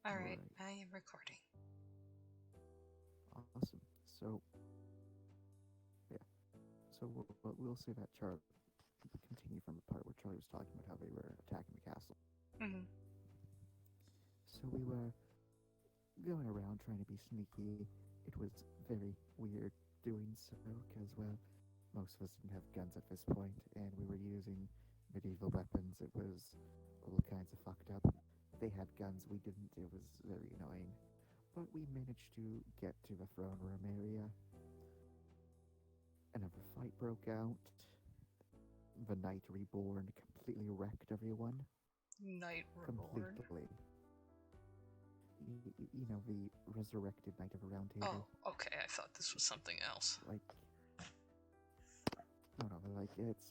Alright, Right. I am recording. Awesome. So, yeah. So we'll say that Charlie continue from the part where Charlie was talking about how they were attacking the castle. Mm-hmm. So we were going around trying to be sneaky. It was very weird doing so because, well, most of us didn't have guns at this point, and we were using medieval weapons. It was all kinds of fucked up. They had guns, we didn't. It was very annoying. But we managed to get to the throne room area. Another fight broke out. The Knight Reborn completely wrecked everyone. Night Reborn. Completely. You know, the resurrected Knight of the Round Oh, Table. okay, I thought this was something else. Like, no, like, it's.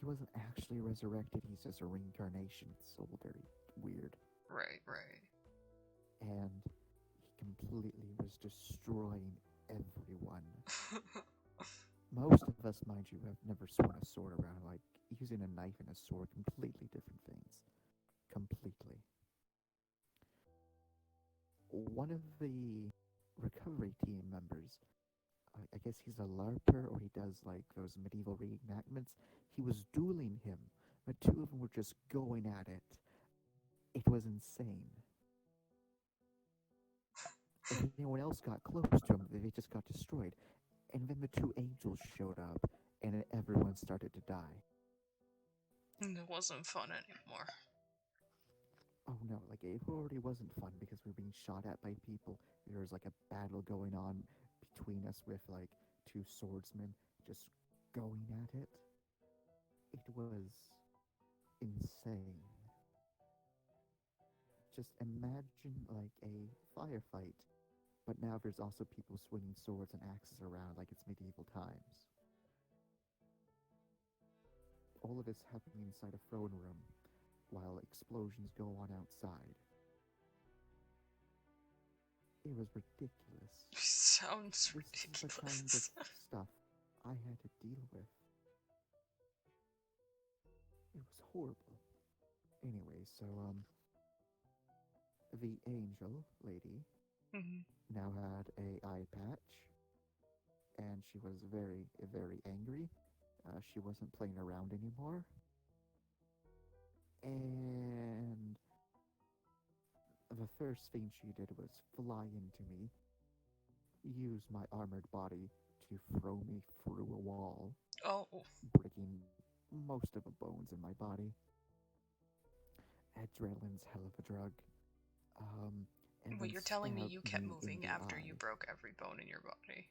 He wasn't actually resurrected, he's just a reincarnation. It's so very weird. Right, right. And he completely was destroying everyone. Most of us, mind you, have never swung a sword around. Like, using a knife and a sword, completely different things. Completely. One of the recovery team members, I guess he's a LARPer or he does like those medieval reenactments, he was dueling him. The two of them were just going at it. It was insane. If anyone else got close to him, they just got destroyed. And then the two angels showed up, and everyone started to die. It wasn't fun anymore. Oh no, like it already wasn't fun because we were being shot at by people. There was like a battle going on between us with like two swordsmen just going at it. It was insane. Just imagine like a firefight, but now there's also people swinging swords and axes around like it's medieval times. All of this happening inside a throne room while explosions go on outside. It was ridiculous. Sounds This is the kind of ridiculous. stuff I had to deal with. It was horrible. Anyway, so the angel lady Mm-hmm. now had a eye patch, and she was very, very angry. She wasn't playing around anymore, and the first thing she did was fly into me, use my armored body to throw me through a wall, Oh, breaking most of the bones in my body. Adrenaline's hell of a drug. And well, then you're telling me stab you kept me in moving the after you eye. broke every bone in your body.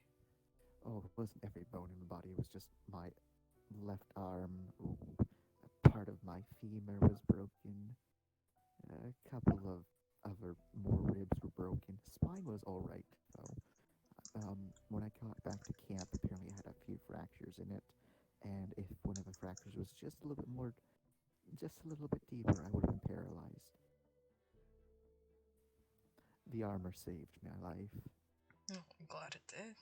Oh, it wasn't every bone in the body, it was just my left arm. Part of my femur was broken. A couple of other more ribs were broken. Spine was alright, though. When I got back to camp, apparently I had a few fractures in it. And if one of the fractures was just a little bit more, just a little bit deeper, I would have been paralyzed. The armor saved my life. Oh, I'm glad it did.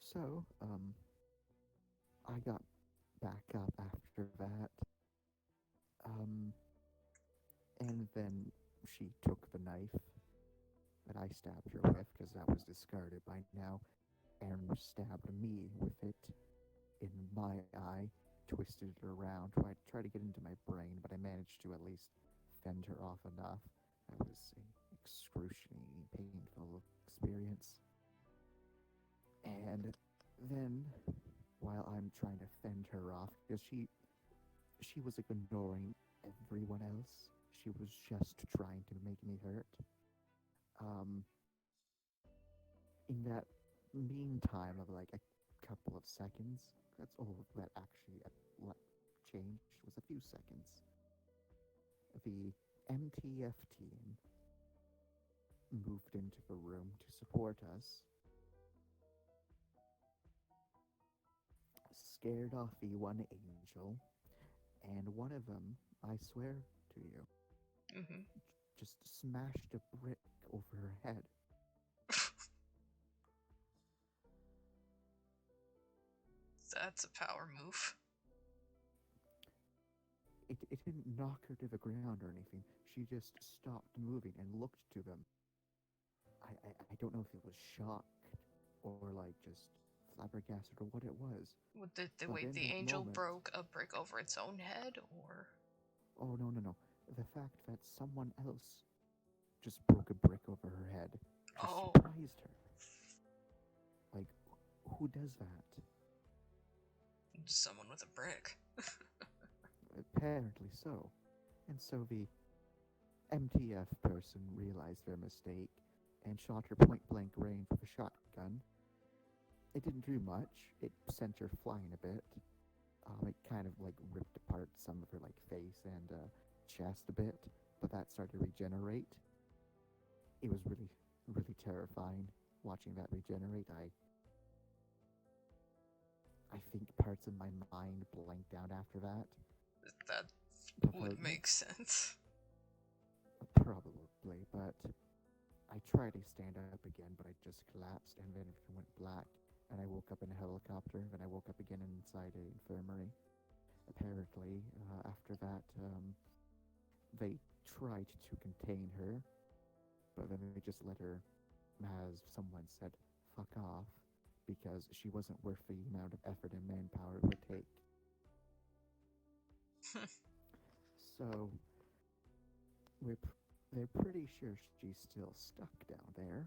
So, I got back up after that. Um, and then she took the knife that I stabbed her with, because that was discarded by now, and stabbed me with it in my eye, twisted it around, tried to get into my brain, but I managed to at least fend her off enough. That was an excruciating, painful experience. And then, while I'm trying to fend her off, because she was ignoring everyone else. She was just trying to make me hurt. Um, in that meantime of like a couple of seconds, that's all that actually changed was a few seconds. The MTF team moved into the room to support us, scared off the one angel, and one of them, I swear to you, Mm-hmm. just smashed a brick over her head. That's a power move. it didn't knock her to the ground or anything. She just stopped moving and looked to them. I don't know if it was shocked or like just flabbergasted or what it was. But Wait, in the that angel moment, broke a brick over its own head, or oh no, no, no. The fact that someone else just broke a brick over her head just oh, surprised her. Like, who does that? someone with a brick. Apparently so. And so the MTF person realized their mistake and shot her point blank range with a shotgun. It didn't do much. It sent her flying a bit. It kind of like ripped apart some of her like face and chest a bit, but that started to regenerate. It was really, really terrifying watching that regenerate. I think parts of my mind blanked out after that. That But would make sense. probably, but I tried to stand up again, but I just collapsed and then everything went black. And I woke up in a helicopter, then I woke up again inside an infirmary. Apparently, after that, they tried to contain her, but then they just let her, as someone said, fuck off, because she wasn't worth the amount of effort and manpower it would take. So, they're pretty sure she's still stuck down there,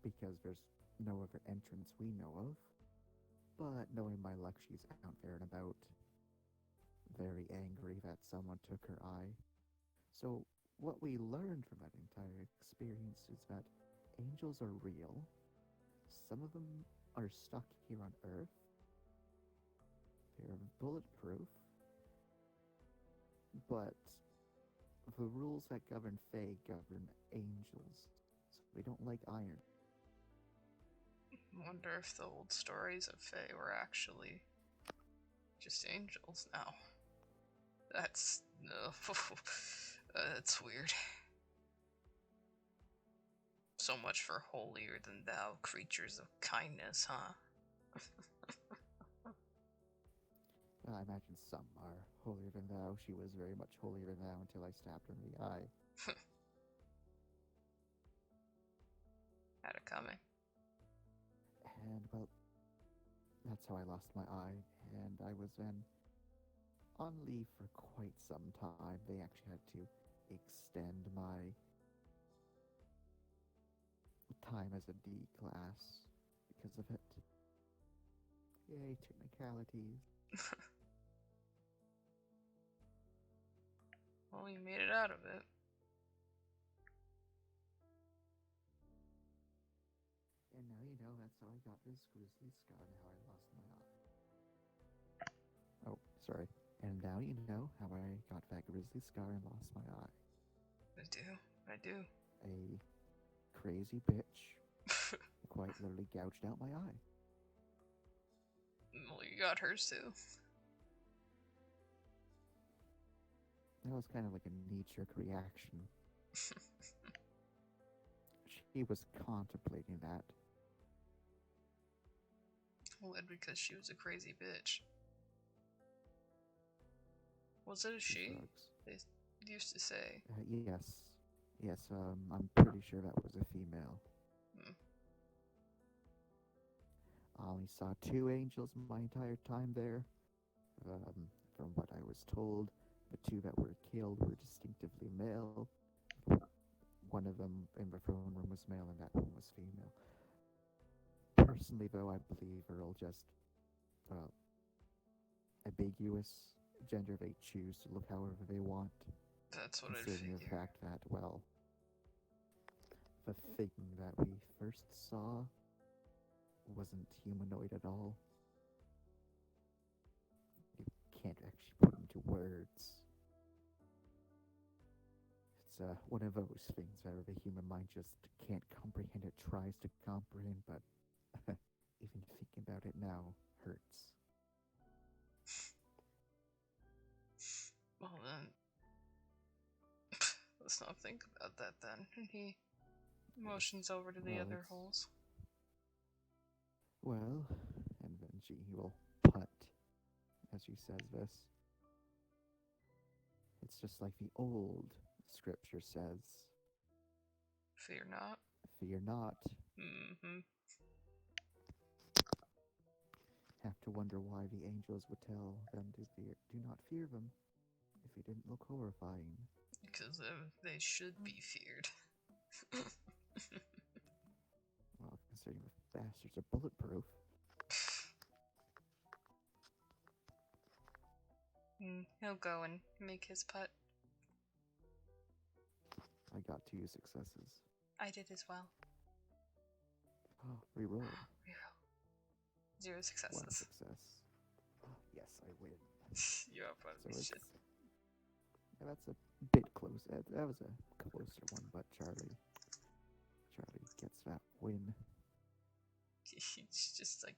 because there's no other entrance we know of. But knowing my luck, she's out there and about, very angry that someone took her eye. So, what we learned from that entire experience is that angels are real. Some of them are stuck here on Earth. They're bulletproof. But the rules that govern Fae govern angels. So they don't like iron. Wonder if the old stories of Fae were actually just angels now. That's no, that's weird. So much for holier than thou creatures of kindness, huh? I imagine some are holier than thou. She was very much holier than thou until I stabbed her in the eye. Had it coming. And, well, that's how I lost my eye. And I was then on leave for quite some time. They actually had to extend my time as a D class because of it. Yay, technicalities. Well, you made it out of it. And now you know that's how I got this grizzly scar and how I lost my eye. Oh, sorry. And now you know how I got that grizzly scar and lost my eye. I do. A crazy bitch quite literally gouged out my eye. Well, you got hers too. That was kind of like a knee-jerk reaction. She was contemplating that. Well, because she was a crazy bitch. Was it a she? Drugs. They used to say. Yes. Yes, I'm pretty sure that was a female. Hmm. I only saw 2 angels my entire time there. From what I was told, the 2 that were killed were distinctively male. One of them in the throne room was male and that one was female. Personally, though, I believe are all just ambiguous gender. They choose to look however they want. That's what I Considering figured. the fact that, well, the thing that we first saw wasn't humanoid at all. You can't actually put into words. It's one of those things where the human mind just can't comprehend. It tries to comprehend, but even thinking about it now hurts. Well then, let's not think about that then. He motions over to the Well, other it's- holes. Well, and then she will punt as she says this. It's just like the old scripture says, Fear not. fear not. Mm-hmm. Have to wonder why the angels would tell them to fear, do not fear them, if he didn't look horrifying. Because they should be feared. Well, considering the bastards are bulletproof. He'll go and make his putt. I got 2 successes. I did as well. Oh, reroll. Reroll. 0 successes. 1 success. Oh, yes, I win. You have fun So with it's, shit. yeah, that's a bit close. That was a closer one, but Charlie gets that win. He's just like,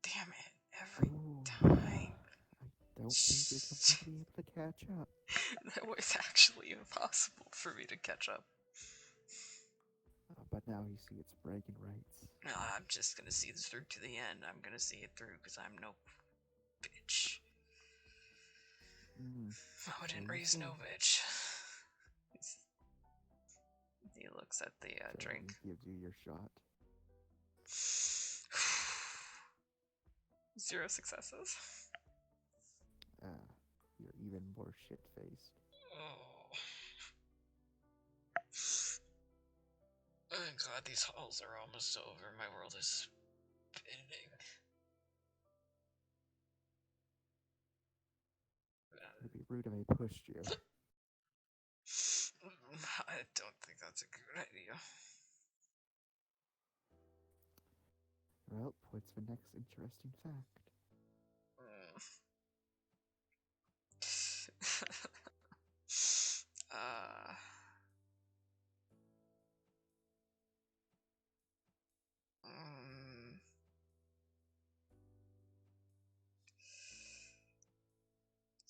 damn it, every Ooh, time. I don't think you're going to be able to catch up. That was actually impossible for me to catch up. But now you see it's bragging rights. No, I'm just gonna see this through to the end. I'm gonna see it through because I'm no bitch. I didn't raise no bitch. He looks at the drink. Gives you your shot. 0 successes. You're even more shit-faced. Oh god, these halls are almost over. My world is spinning. It'd be rude if I pushed you. I don't think that's a good idea. Well, what's the next interesting fact?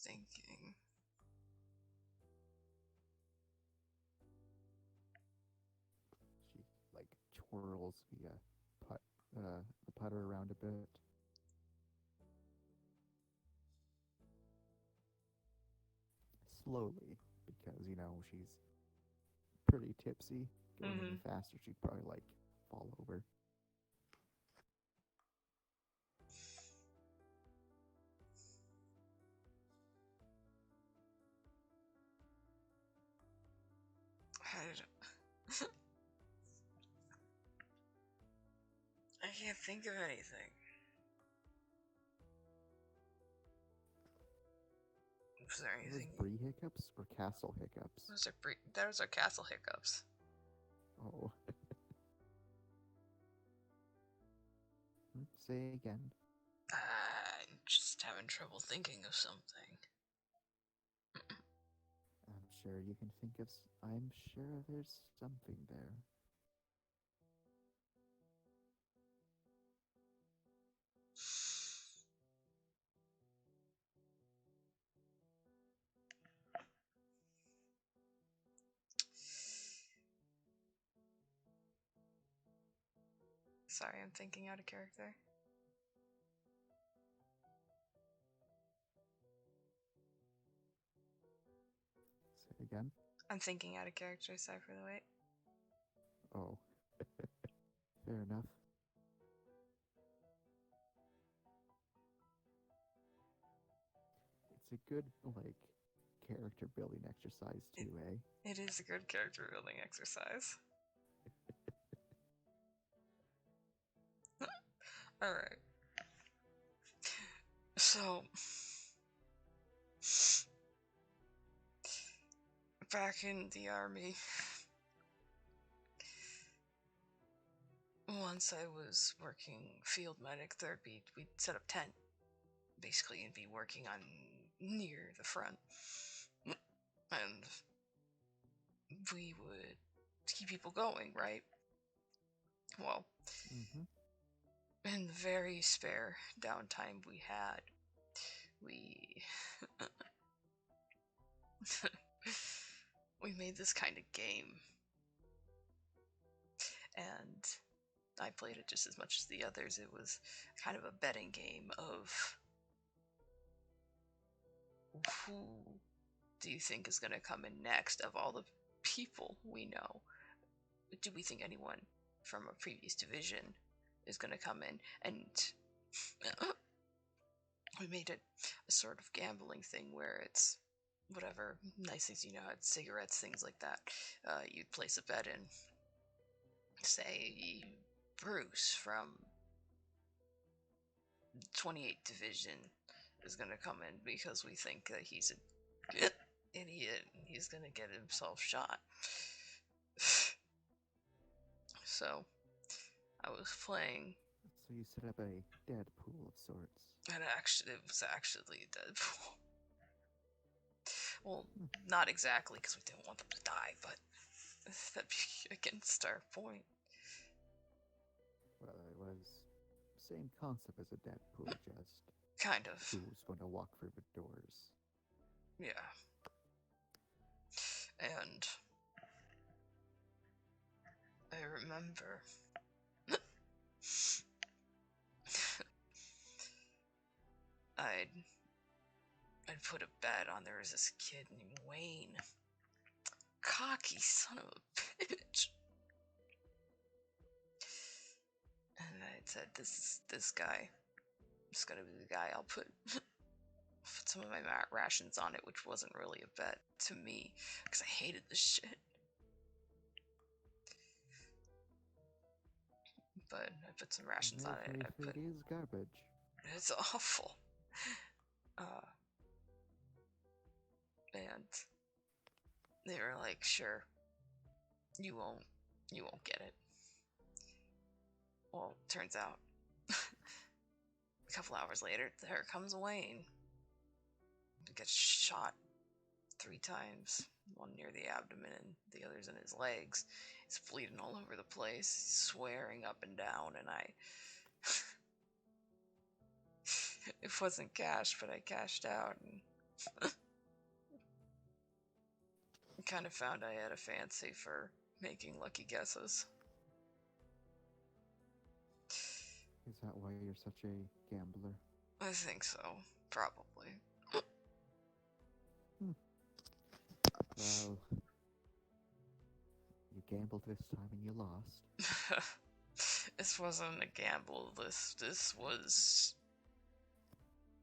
Thinking. She like twirls the putter around a bit. Slowly, because she's pretty tipsy. Going any faster, she'd probably like fall over. I can't think of anything. Was there anything? Brie hiccups or castle hiccups? Those are castle hiccups. Oh. Say again. I'm just having trouble thinking of something. I'm sure you can think of. I'm sure there's something there. Sorry, I'm thinking out of character. Say again. I'm thinking out of character, sorry for the wait. Oh. Fair enough. It's a good, character building exercise too, eh? It is a good character building exercise. Alright. So, back in the army, once I was working field medic, we'd set up tent, basically, and be working on near the front. And we would keep people going, right? Well, in the very spare downtime we had, we made this kind of game. And I played it just as much as the others. It was kind of a betting game of who do you think is going to come in next of all the people we know? Do we think anyone from a previous division is going to come in? And we made it a sort of gambling thing where it's whatever nice things, it's cigarettes, things like that. You'd place a bet in, say, Bruce from 28th Division is going to come in because we think that he's an idiot and he's going to get himself shot. So, I was playing. So you set up a Deadpool of sorts. And it was actually Deadpool. Well, not exactly, because we didn't want them to die, but that'd be against our point. Well, it was same concept as a Deadpool, just Kind of. who's going to walk through the doors. Yeah. And I remember I'd put a bet on there was this kid named Wayne. Cocky son of a bitch. And I said, this guy is gonna be the guy. I'll put some of my rations on it, which wasn't really a bet to me because I hated this shit. But I put some rations on it. It is garbage. It's awful. And they were like, "Sure, you won't get it." Well, turns out, a couple hours later, there comes Wayne. He gets shot 3 times, one near the abdomen and the others in his legs. He's bleeding all over the place, swearing up and down, and it wasn't cash, but I cashed out and kind of found I had a fancy for making lucky guesses. Is that why you're such a gambler? I think so, probably. Well, you gambled this time and you lost. This wasn't a gamble. This was.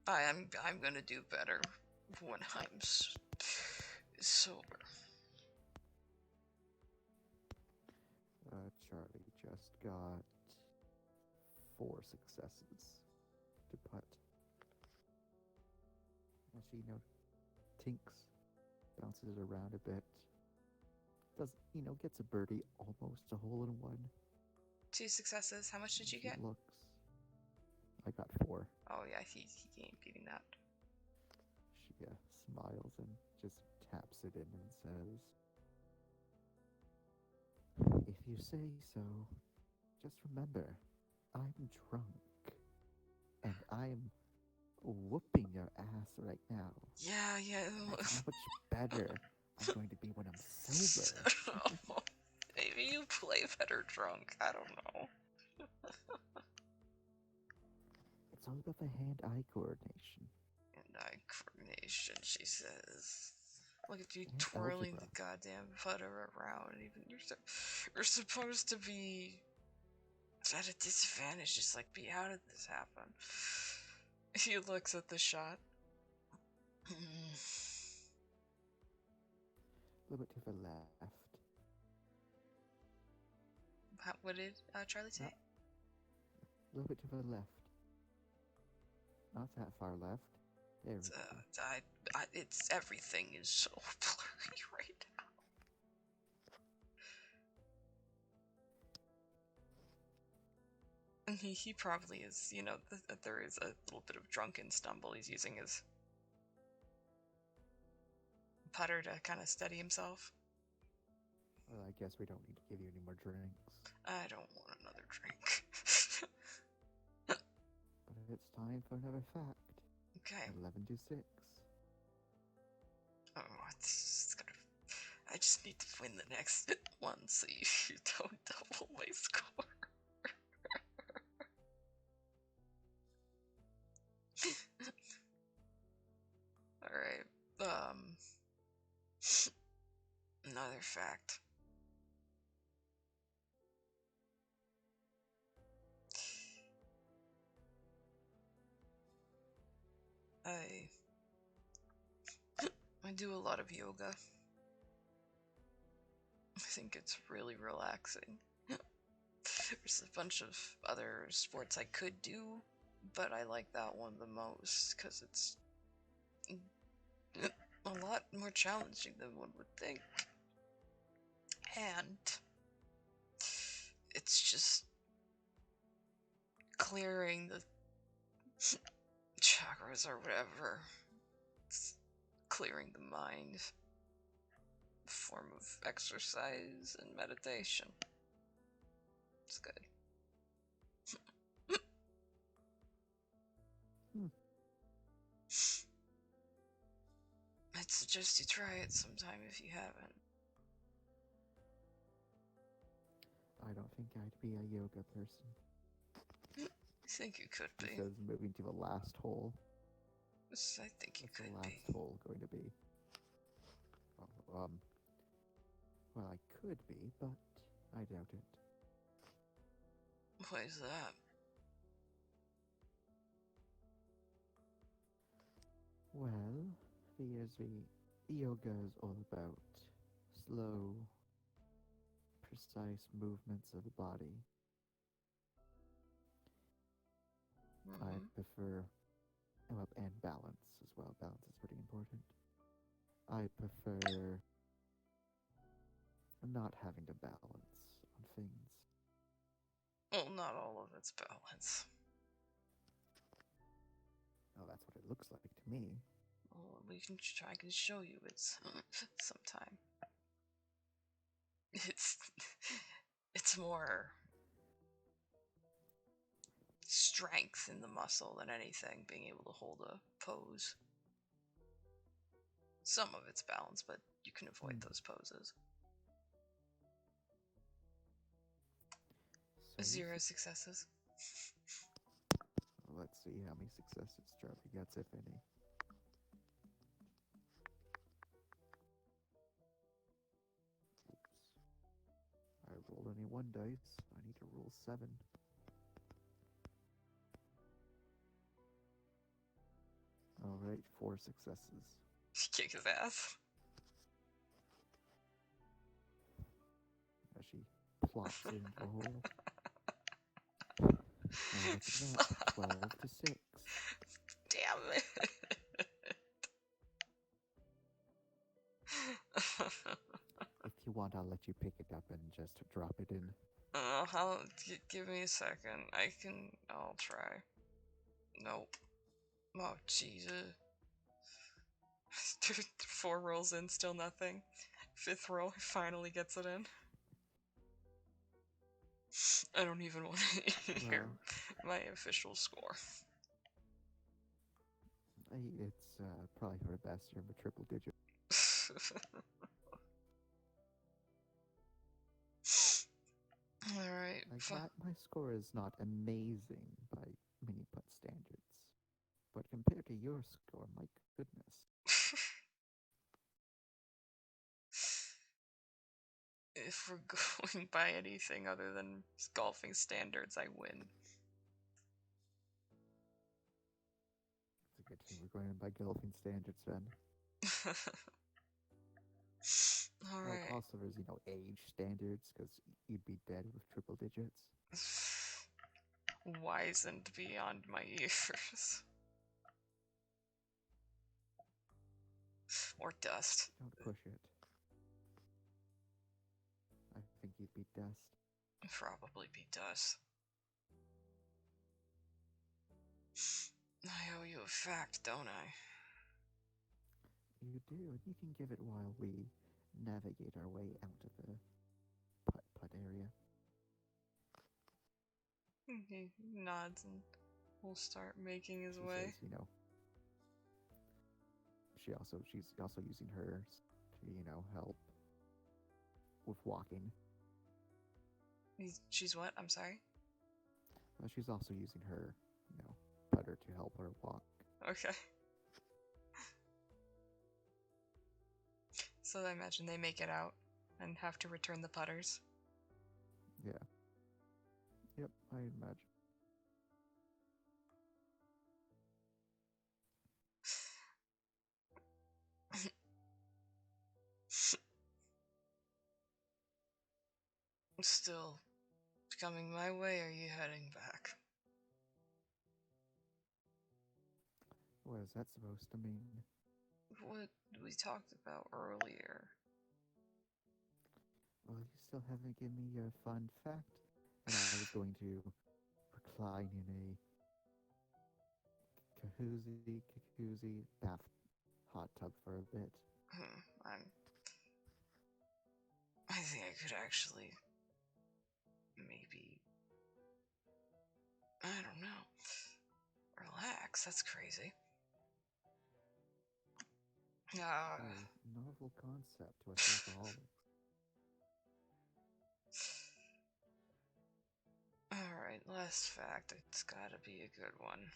I'm gonna do better when I'm sober. Charlie just got 4 successes to putt. As she, tinks, bounces it around a bit. Does, gets a birdie, almost a hole-in-one. 2 successes. How much did you get? Looks. I got 4. Oh yeah, he ain't beating that. She smiles and just taps it in and says, "If you say so, just remember, I'm drunk, and I'm whooping your ass right now. Yeah. That's how much better I'm going to be when I'm sober." Maybe you play better drunk. I don't know. It's all about the hand-eye coordination. Hand-eye coordination, she says. Look at you And twirling algebra. the goddamn putter around. Even you're supposed to be at a disadvantage. Just like, how did this happen? He looks at the shot. A little bit to the left. What did Charlie say? A little bit to the left. Not that far left. There we go. It's everything is so blurry right now. And he probably is, there is a little bit of drunken stumble. He's using his putter to kind of steady himself. Well, I guess we don't need to give you any more drinks. I don't want another drink. But it's time for another fact. Okay. 11 to 6. Oh, I just need to win the next one so you don't double my score. Alright, Another fact. I I do a lot of yoga. I think it's really relaxing. There's a bunch of other sports I could do, but I like that one the most because it's a lot more challenging than one would think. And it's just clearing the chakras or whatever. It's clearing the mind. A form of exercise and meditation. It's good. Hmm. I'd suggest you try it sometime if you haven't. I don't think I'd be a yoga person. I think you could He be. says, moving to the last hole. I think you What's the could last be. hole going to be? Oh, well, I could be, but I doubt it. Why is that? Well, the yoga is all about slow, precise movements of the body. I Mm-hmm. prefer, well, and balance as well. Balance is pretty important. I prefer not having to balance on things. Well, not all of it's balance. Oh, that's what it looks like to me. Well, we can try. I can show you it sometime. It's it's more strength in the muscle than anything. Being able to hold a pose. Some of it's balance, but you can avoid those poses. So 0 successes. let's see how many successes Charlie gets, if any. Oops. I rolled only one dice. I need to roll 7. Alright, 4 successes. Kick his ass. As she plops into the hole. Oh, look at that. 12 to 6. Damn it. If you want, I'll let you pick it up and just drop it in. Give me a second. I'll try. Nope. Oh, Jesus. 4 rolls in, still nothing. 5th roll, he finally gets it in. I don't even want to hear my official score. It's probably her best. You're in the triple digit. Alright. Like, my score is not amazing by mini-putt standards. But compared to your score, my goodness. If we're going by anything other than golfing standards, I win. It's a good thing we're going by golfing standards then. Alright. Like, also, there's, age standards, because you'd be dead with triple digits. Wizened beyond my ears. Or dust. Don't push it. I think you'd be dust. Probably be dust. I owe you a fact, don't I? You do, and you can give it while we navigate our way out of the putt-putt area. He nods and will start making his She way. says, she's also using hers to, help with walking. She's what? I'm sorry? Well, she's also using her, putter to help her walk. Okay. So I imagine they make it out and have to return the putters. Yeah. Yep, I imagine. Still coming my way, or are you heading back? What is that supposed to mean? What we talked about earlier. Well, you still haven't given me your fun fact. And I was going to recline in a jacuzzi bath hot tub for a bit. I think I could actually maybe, I don't know, relax. That's crazy. A novel concept to us alcoholics. Alright, last fact. It's gotta be a good one.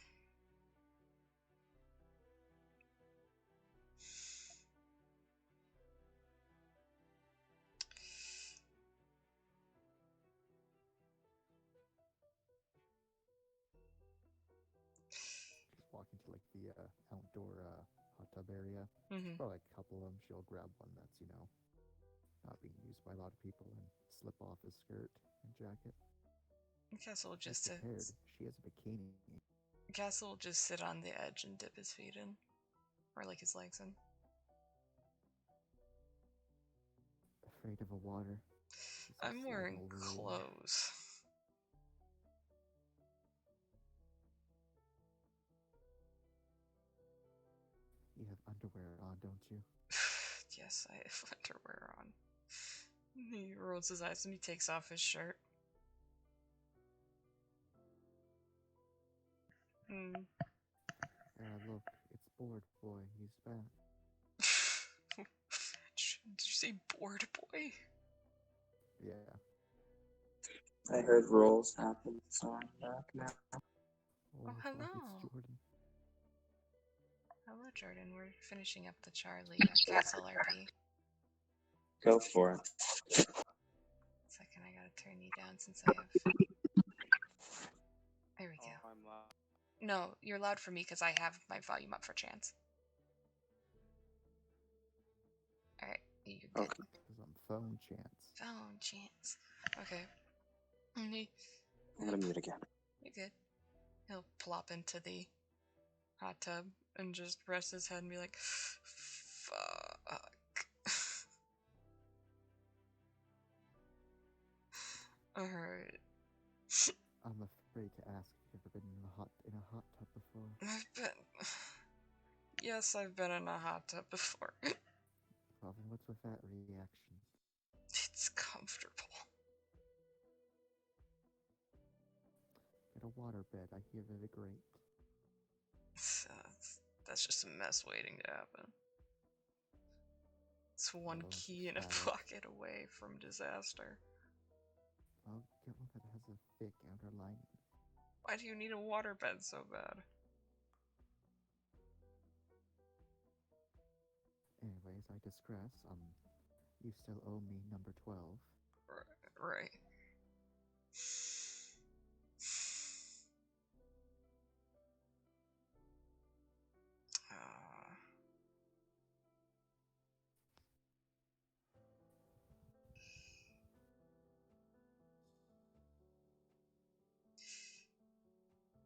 She's walking to like the outdoor hot tub area. Mm-hmm. For like a couple of them, she'll grab one that's, not being used by a lot of people and slip off his skirt and jacket. Castle will just She's prepared. She has a bikini. Castle will just sit on the edge and dip his feet in. Or like his legs in. Afraid of the water. I'm wearing clothes. You have underwear on, don't you? Yes, I have underwear on. He rolls his eyes and he takes off his shirt. Look, it's Bored Boy. He's back. Did you say bored boy? Yeah. I heard rolls happen, so I'm back now. Oh, hello. It's Jordan. Hello, Jordan. We're finishing up the Charlie Castle RP. Go for it. Second, I gotta turn you down since I have... There we go. Oh, I'm loud. No, you're loud for me because I have my volume up for Chance. Alright, you're good. Okay. Because I'm phone Chance. Phone Chance. Okay. I'm gonna mute again. You're good. He'll plop into the hot tub and just rest his head and be like, fuck. Alright. I'm afraid to ask if you've ever been in a hot tub before. I've been... Yes, I've been in a hot tub before. Well, then what's with that reaction? It's comfortable. Get a waterbed. I hear they're great. That's just a mess waiting to happen. It's one Oh, key in a got it. pocket away from disaster. I'll get one that has a thick outer lining. Why do you need a waterbed so bad? Anyways, I digress. You still owe me number 12. Right.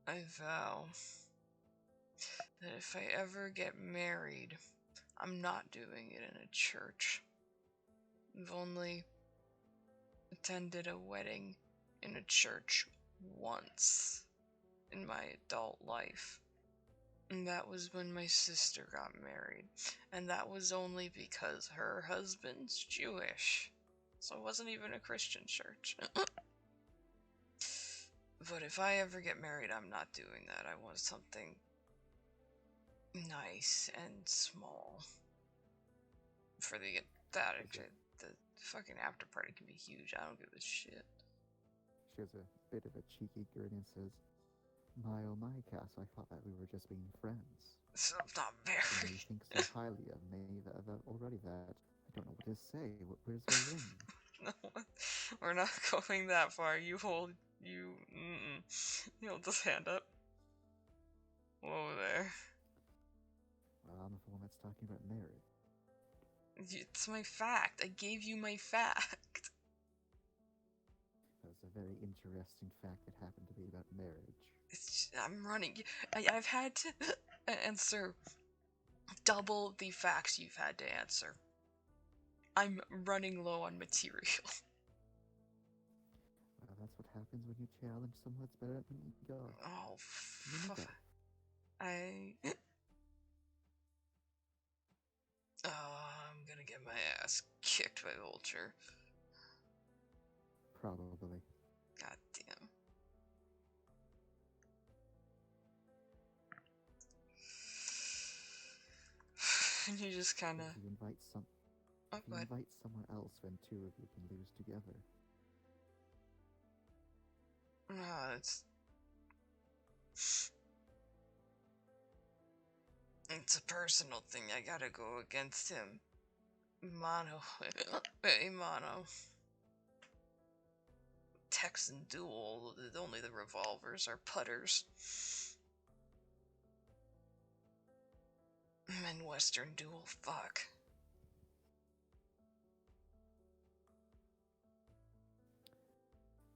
I vow that if I ever get married, I'm not doing it in a church. I've only attended a wedding in a church once in my adult life. And that was when my sister got married. And that was only because her husband's Jewish. So it wasn't even a Christian church. But if I ever get married, I'm not doing that. I want something nice and small. For the fucking after party can be huge. I don't give a shit. She has a bit of a cheeky grin and says, My oh my, Cass, I thought that we were just being friends. So I'm not And you married. think so highly of me that already that I don't know what to say. Where's the ring? No, we're not going that far. You hold you hold this hand up. Whoa there. Well, I'm the one that's talking about marriage. It's my fact. I gave you my fact. That's a very interesting fact that happened to be about marriage. I'm running. I've had to answer double the facts you've had to answer. I'm running low on material. Well, that's what happens when you challenge someone that's better than you go. Oh, You know fuck. that. I'm gonna get my ass kicked by Vulture. Probably. God damn. And you just kind of. If you invite someone else, then two of you can lose together. No, it's a personal thing. I gotta go against him. Mono. Hey, Mono. Texan duel. Only the revolvers are putters. And Western duel. Fuck.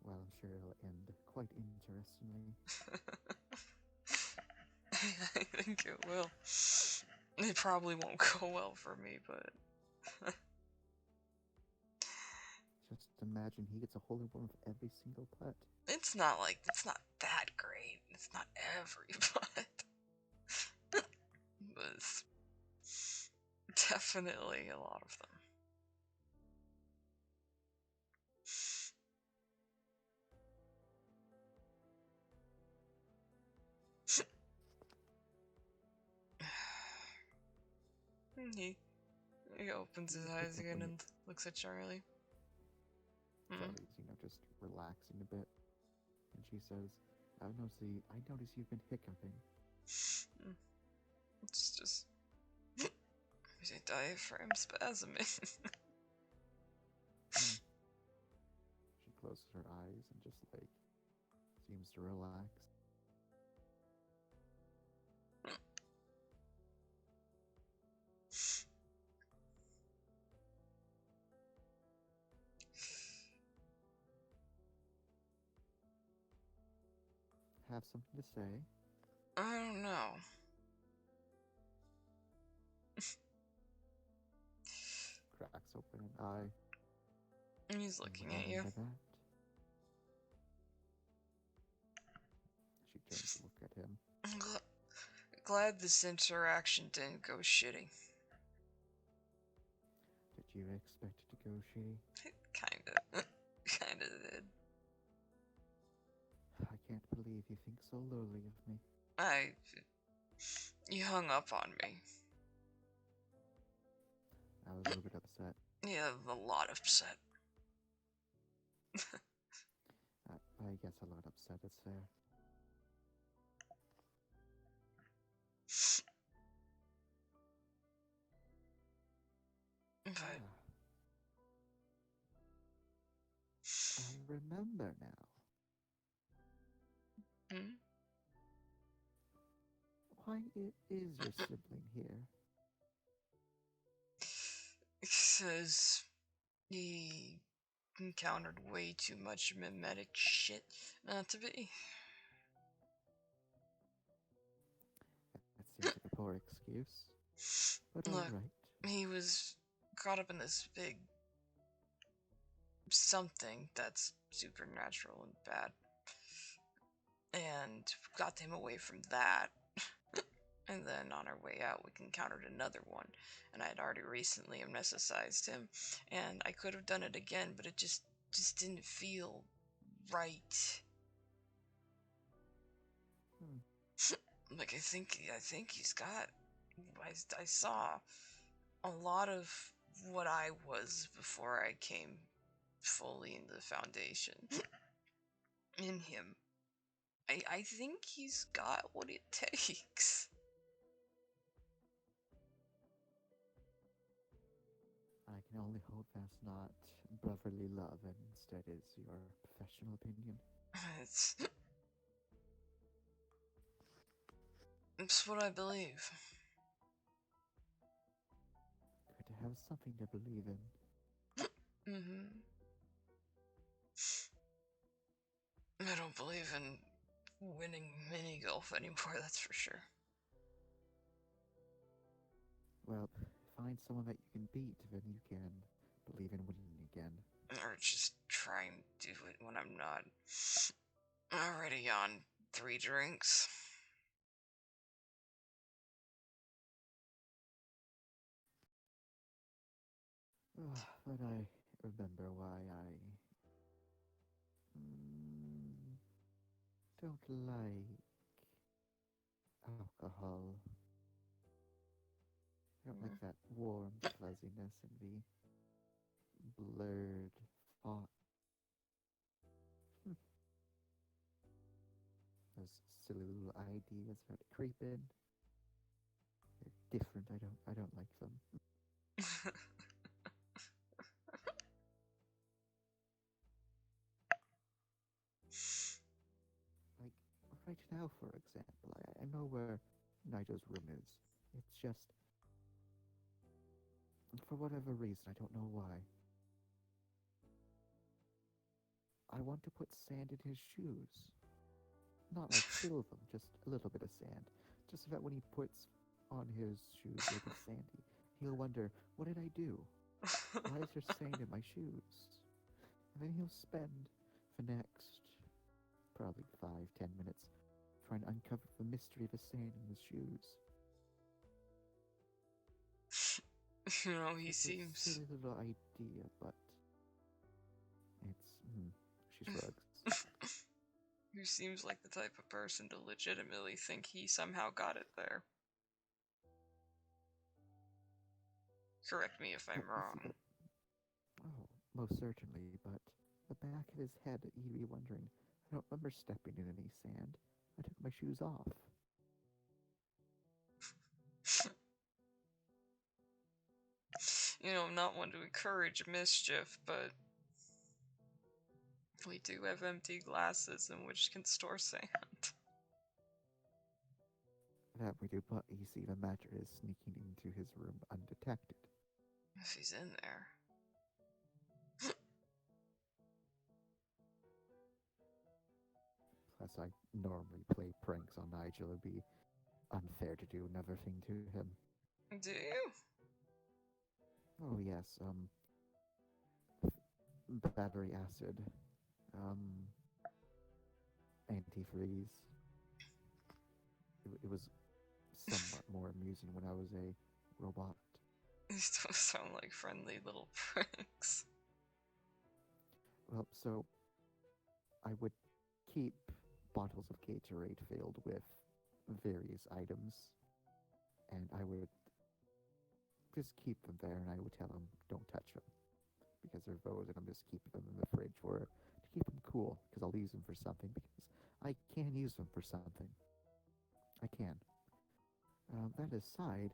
Well, I'm sure it'll end quite interestingly. I think it will. It probably won't go well for me, but. Just imagine he gets a hole in one with every single putt. It's not that great. It's not every putt. But it's definitely a lot of them. He opens his eyes again and looks at Charlie. Charlie's, just relaxing a bit. And she says, I notice you've been hiccuping. It's just a diaphragm spasming. She closes her eyes and just seems to relax. Have something to say? I don't know. Cracks open an eye. And he's looking at you. That. She turns to look at him. I'm glad this interaction didn't go shitty. Did you expect it to go shitty? It kinda did. I can't believe you think so lowly of me. You hung up on me. I was a little bit upset. Yeah, a lot upset. I guess a lot upset, it's fair. But I remember now. Why is your sibling here? Because he encountered way too much mimetic shit not to be. That seems like a poor excuse. But Look, alright. he was caught up in this big something that's supernatural and bad. And got him away from that. And then on our way out, we encountered another one. And I had already recently amnesticized him. And I could have done it again, but it just didn't feel right. Like, I think he's got... I saw a lot of what I was before I came fully into the Foundation in him. I think he's got what it takes. I can only hope that's not brotherly love and instead is your professional opinion. It's it's what I believe. Good to have something to believe in. Mm-hmm. I don't believe in winning mini golf anymore, that's for sure. Well, find someone that you can beat, then you can believe in winning again. Or just try and do it when I'm not already on 3 drinks. But I remember why I mm, don't like alcohol. I don't like that warm fuzziness and the blurred thought. Those silly little ideas that creep in. They're different. I don't like them. Like right now, for example, I know where Nigel's room is. It's just for whatever reason, I don't know why. I want to put sand in his shoes. Not like fill them, just a little bit of sand. Just so that when he puts on his shoes, they'll be sandy. He'll wonder, what did I do? Why is there sand in my shoes? And then he'll spend the next probably 5-10 minutes trying to uncover the mystery of the sand in his shoes. You know, he It's a seems. silly little idea, but she shrugs. He seems like the type of person to legitimately think he somehow got it there. Correct me if I'm But you wrong. see, most certainly, but the back of his head, he'd be wondering, I don't remember stepping in any sand. I took my shoes off. You know, I'm not one to encourage mischief, but we do have empty glasses in which can store sand. That we do, but you see, the matter is sneaking into his room undetected. If he's in there. Plus, I normally play pranks on Nigel. It'd be unfair to do another thing to him. Do you? Oh, yes, battery acid, antifreeze. It was somewhat more amusing when I was a robot. These don't sound like friendly little pranks. Well, so I would keep bottles of Gatorade filled with various items, and I would just keep them there, and I would tell them, don't touch them, because they're those, and I'm just keeping them in the fridge to keep them cool, because I'll use them for something, because I can use them for something. I can. That aside,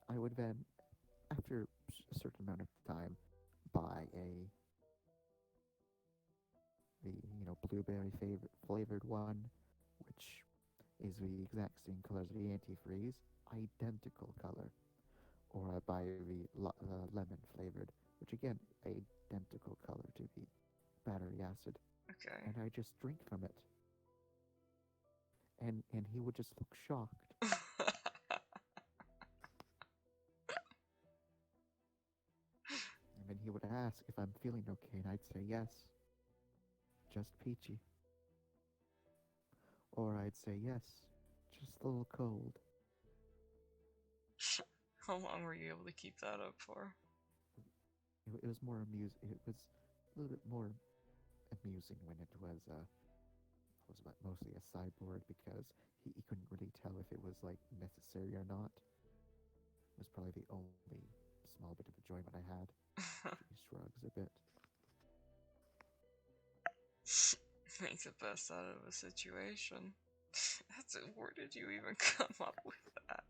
I would then, after a certain amount of time, buy the blueberry flavored one, which is the exact same color as the antifreeze, identical color. Or I buy the lemon flavored, which again, identical color to the battery acid. Okay. And I just drink from it. And he would just look shocked. And then he would ask if I'm feeling okay, and I'd say yes. Just peachy. Or I'd say yes, just a little cold. How long were you able to keep that up for? It was more amusing. It was a little bit more amusing when it was mostly a cyborg, because he couldn't really tell if it was like necessary or not. It was probably the only small bit of enjoyment I had. He shrugs a bit. Make the best out of a situation. Where did you even come up with that?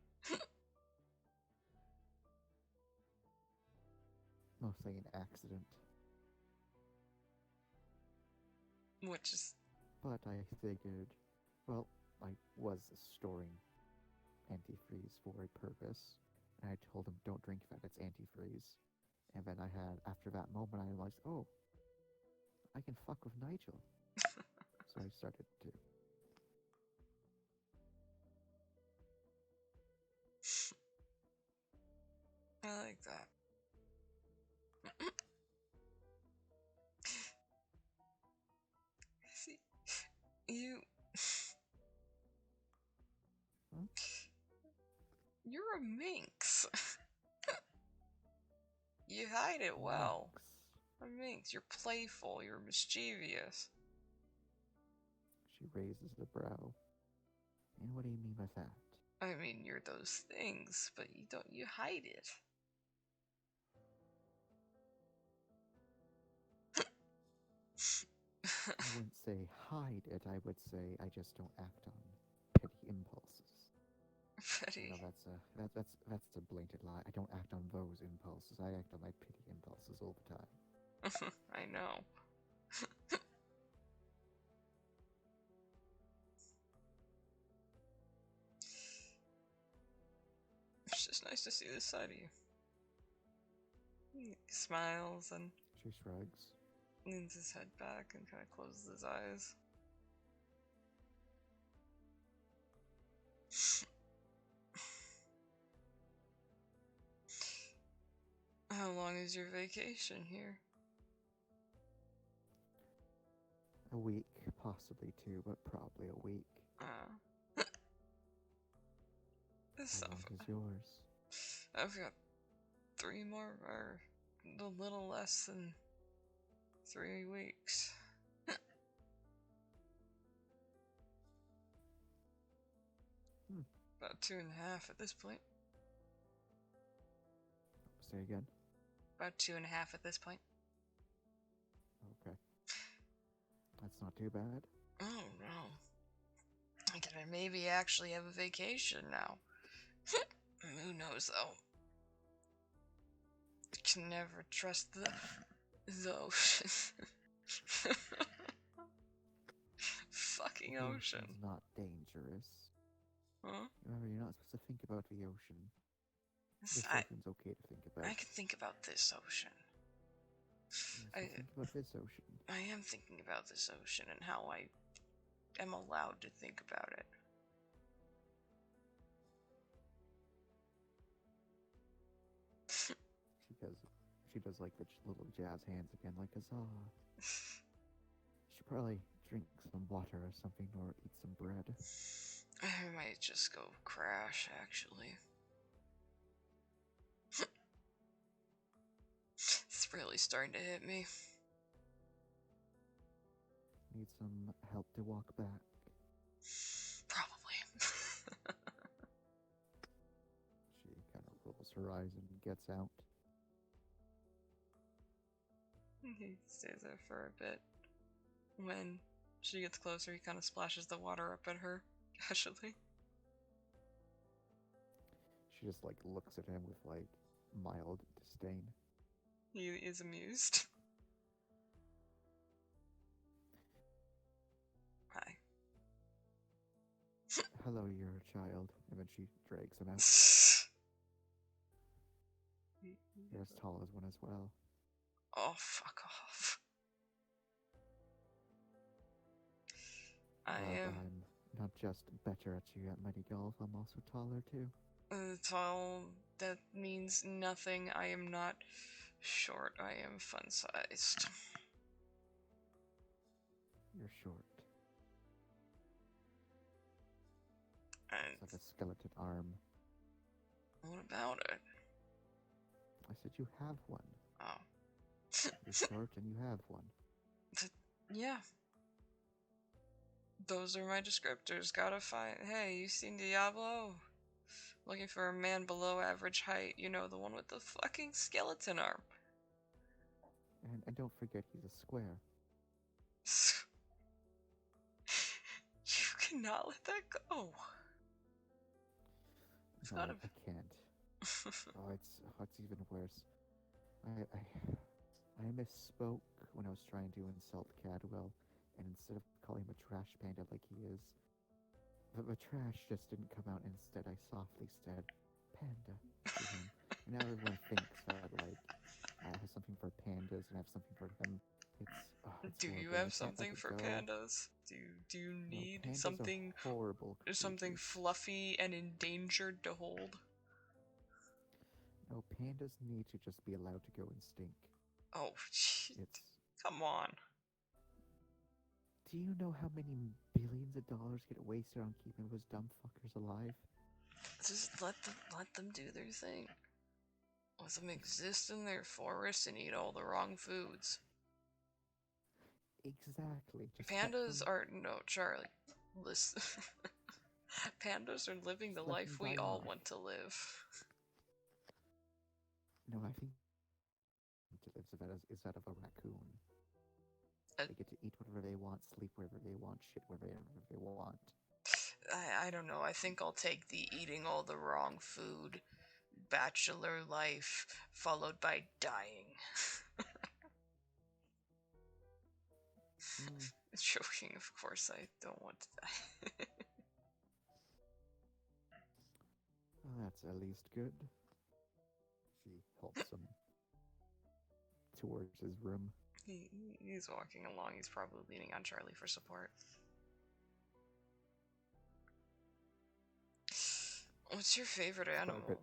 Mostly an accident. Which is But I figured, well, I was storing antifreeze for a purpose. And I told him, don't drink that, it's antifreeze. And then after that moment, I realized, oh, I can fuck with Nigel. So I started to. I like that. See, you Huh? you're a minx. You hide it well. Minx. A minx. You're playful. You're mischievous. She raises the brow. And what do you mean by that? I mean, you're those things, but you hide it. I wouldn't say hide it, I would say I just don't act on petty impulses. Petty. No, that's a blatant lie. I don't act on those impulses. I act on my petty impulses all the time. I know. It's just nice to see this side of you. He smiles and She shrugs. leans his head back and kind of closes his eyes. How long is your vacation here? A week, possibly two, but probably a week. This How long stuff. is yours? I've got 3 more, or a little less than 3 weeks. About 2.5 at this point. Say again? About 2.5 at this point. Okay. That's not too bad. Oh no. I can maybe actually have a vacation now. Who knows though? You can never trust the ocean. Fucking ocean. Ocean's not dangerous. Huh? Remember, you're not supposed to think about the ocean. This I ocean's okay to think about. can think about this ocean. Yes, think about this ocean. I am thinking about this ocean and how I am allowed to think about it. She does like the little jazz hands again, like huzzah. Should probably drink some water or something, or eat some bread. I might just go crash, actually. It's really starting to hit me. Need some help to walk back. Probably. She kind of rolls her eyes and gets out. He stays there for a bit. When she gets closer, he kind of splashes the water up at her, casually. She just like looks at him with like mild disdain. He is amused. Hi. Hello, you're a child. And then she drags him out. You're as tall as one as well. Oh, fuck off. I'm not just better at you at mini golf, I'm also taller too. Tall, that means nothing. I am not short. I am fun-sized. You're short. And It's like a skeleton arm. what about it? I said you have one. Oh. You're short and you have one. Yeah. Those are my descriptors. Gotta find. Hey, you seen Diablo? Looking for a man below average height. You know, the one with the fucking skeleton arm. And don't forget he's a square. You cannot let that go. No, I can't. Oh, it's even worse. I misspoke when I was trying to insult Cadwell, and instead of calling him a trash panda like he is, the trash just didn't come out. Instead, I softly said panda to him. And now everyone thinks that, like, I have something for pandas and I have something for him. It's Do you horrible. have I can't let something it for go. pandas? Do you No, need pandas are horrible something creatures. fluffy and endangered to hold? No, pandas need to just be allowed to go and stink. Oh, It's. come on. Do you know how many billions of dollars get wasted on keeping those dumb fuckers alive? Just let them do their thing. Let them exist in their forest and eat all the wrong foods. Exactly. Just Pandas are no, Charlie. Listen, pandas are living the Just let life them we die all off. want to live. No, I think to live is that of a raccoon. Uh, They get to eat whatever they want, sleep wherever they want, shit wherever they want. I don't know. I think I'll take the eating all the wrong food, bachelor life, followed by dying. Mm, Joking, of course. I don't want to die. well, that's at least good. She helps him towards his room. He's walking along. He's probably leaning on Charlie for support. What's your favorite animal? Carpet.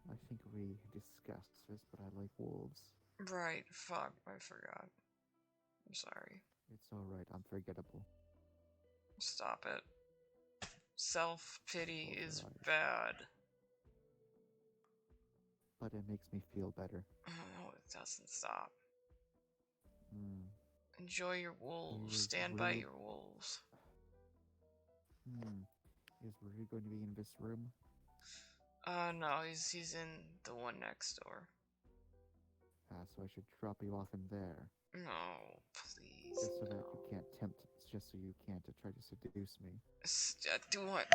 I think we discussed this, but I like wolves. Right, fuck, I forgot. I'm sorry. It's alright, I'm forgettable. Stop it. Self-pity Close is your eyes. bad. But it makes me feel better. No, it doesn't. Stop. Hmm. Enjoy your wolves. Is Stand by Rue- your wolves. Is Rue going to be in this room? No, he's in the one next door. So I should drop you off in there. No, please. Just so that No. you can't tempt, just so you can't try to seduce me. Do what?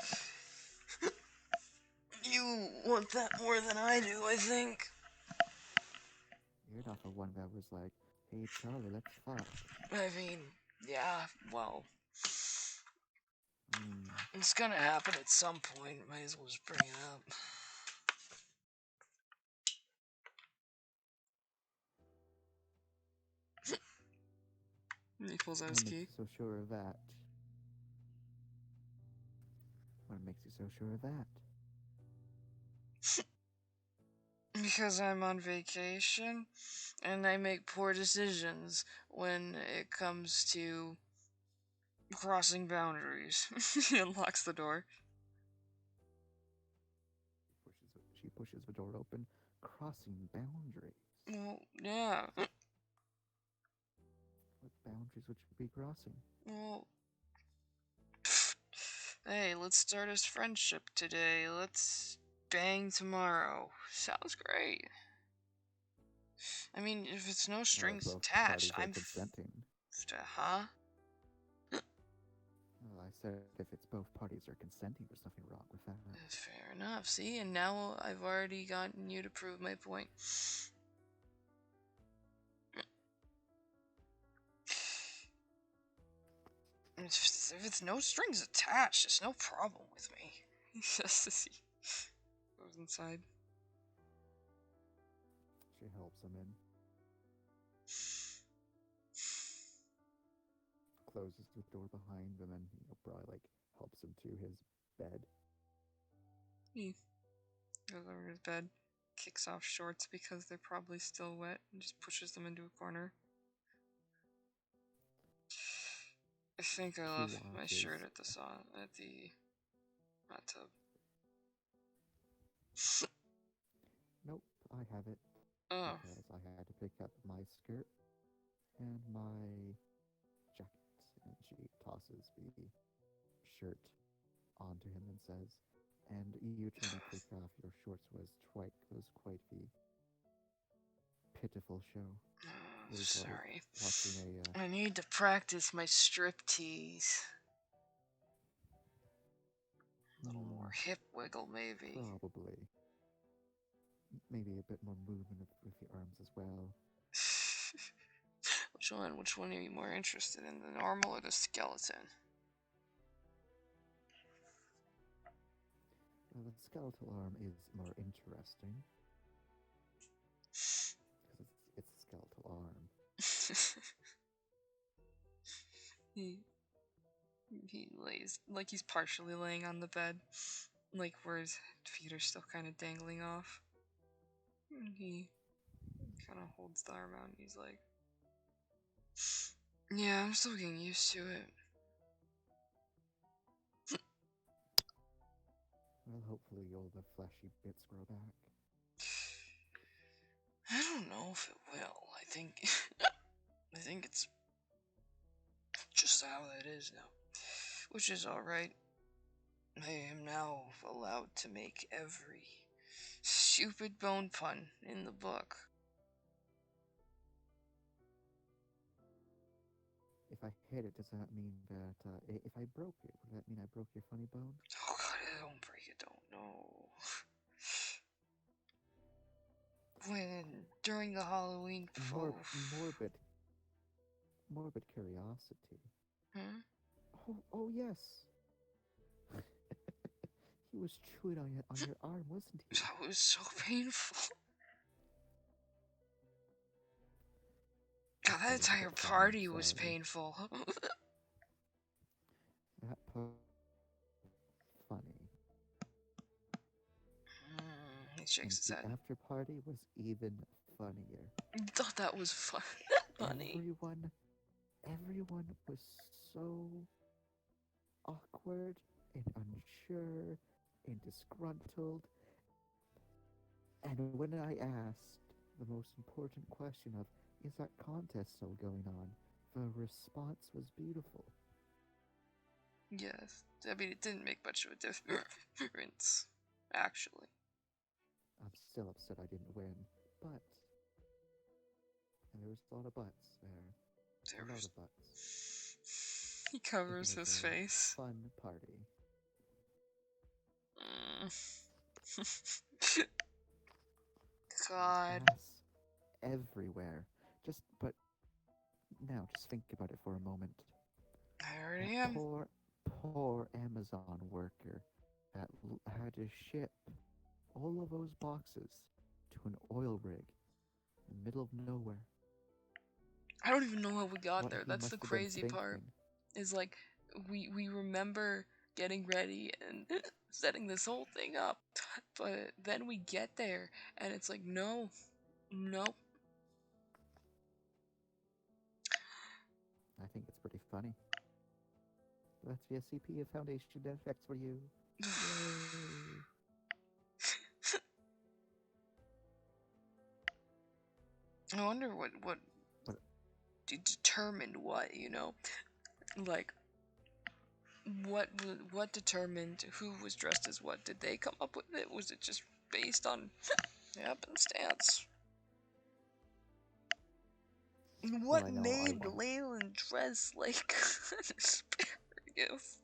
You want that more than I do, I think. You're not the one that was like, hey Charlie, let's fuck. I mean, yeah, well, Hmm. it's gonna happen at some point. Might as well just bring it up. He pulls out his What key. makes you so sure of that? What makes you so sure of that? Because I'm on vacation, and I make poor decisions when it comes to crossing boundaries. He unlocks the door. She pushes the door open, crossing boundaries. Well, yeah. What boundaries would you be crossing? Well, hey, let's start a friendship today. Let's bang tomorrow. Sounds great. I mean, if it's no strings Both attached, parties are I'm consenting. huh? Well, I said if it's both parties are consenting, there's nothing wrong with that. Fair enough. See, and now I've already gotten you to prove my point. If it's no strings attached, it's no problem with me. Just as he goes inside. She helps him in. Closes the door behind and then, probably like helps him to his bed. He goes over his bed, kicks off shorts because they're probably still wet, and just pushes them into a corner. I think I left my shirt at the hot tub. Nope, I have it. Oh. Because I had to pick up my skirt and my jacket. And she tosses the shirt onto him and says, and you trying to take off your shorts was quite the pitiful show. Oh, It was sorry. like watching I need to practice my striptease. A little more hip wiggle, maybe. Probably. maybe a bit more movement with your arms as well. Which one? Which one are you more interested in, the normal or the skeleton? Well, the skeletal arm is more interesting because it's a skeletal arm. he lays like he's partially laying on the bed, like where his feet are still kind of dangling off. And he kind of holds the arm out and he's like, "Yeah, I'm still getting used to it." Well, hopefully all the fleshy bits grow back. I don't know if it will. I think it's just how it is now, which is all right. I am now allowed to make every stupid bone pun in the book. If I hit it, does that mean that if I broke it, would that mean I broke your funny bone? Oh god, don't break it, don't know. When during the Halloween Morbid curiosity. Hmm? Oh yes. He was chewing on your arm, wasn't he? That was so painful. God, that That was a entire bit funny, party was sorry. painful. That part funny. He shakes his And head. the after party was even funnier. Thought that was funny. Everyone was so awkward and unsure and disgruntled. And when I asked the most important question of, is that contest still going on? The response was beautiful. Yes. I mean, it didn't make much of a difference, actually. I'm still upset I didn't win, but and there was a lot of buts there. There A lot was... of buts. He It covers was his a face. fun party. God. Glass everywhere. But now just think about it for a moment. I already That am. poor Amazon worker that had to ship all of those boxes to an oil rig in the middle of nowhere. I don't even know how we got What there. he That's the must have been crazy part. thinking. Is like we remember getting ready and setting this whole thing up, but then we get there and it's like no. I think it's pretty funny. Let's be a CP Foundation FX for you. Yay! I wonder what What? determined what, you know, like what determined who was dressed as what? Did they come up with it? Was it just based on happenstance? What I know made Leyland dress like an asparagus?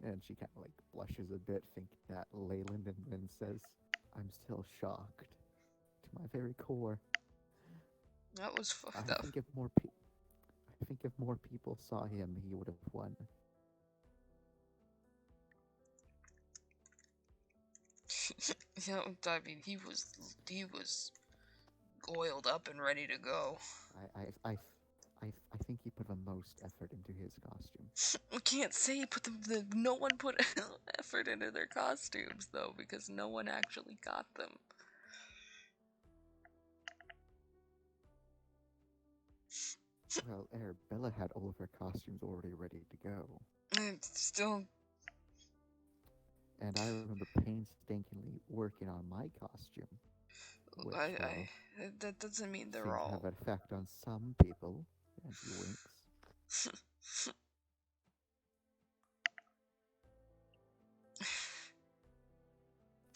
And she kind of like blushes a bit, thinking that Leyland, and then says, "I'm still shocked to my very core." That was fucked I up. think if more people saw him, he would have won. Yeah, I mean, he was oiled up and ready to go. I think he put the most effort into his costume. We can't say no one put effort into their costumes though, because no one actually got them. Well, Arabella had all of her costumes already ready to go. And still, And I remember painstakingly working on my costume, which that doesn't mean seemed they're to all. have an effect on some people. And he winks.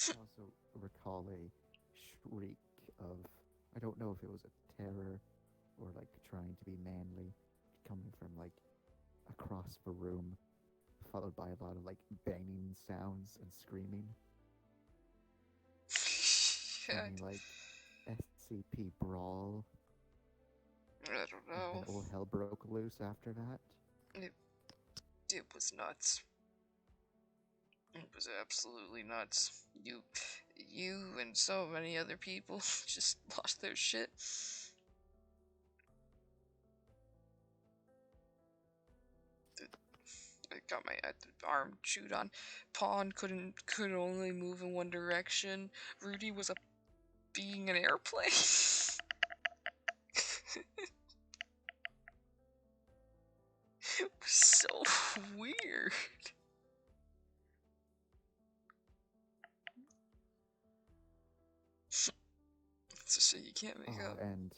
I also recall a shriek of, I don't know if it was a terror or like trying to be manly, coming from like across the room followed by a lot of like banging sounds and screaming. Yeah, Something like SCP Brawl, I don't and then know. all hell broke loose after that. It was nuts. It was absolutely nuts. You and so many other people just lost their shit. I got my arm chewed on. Pawn could only move in one direction. Rudy was being an airplane. It was so weird. So you can't make Oh, up. and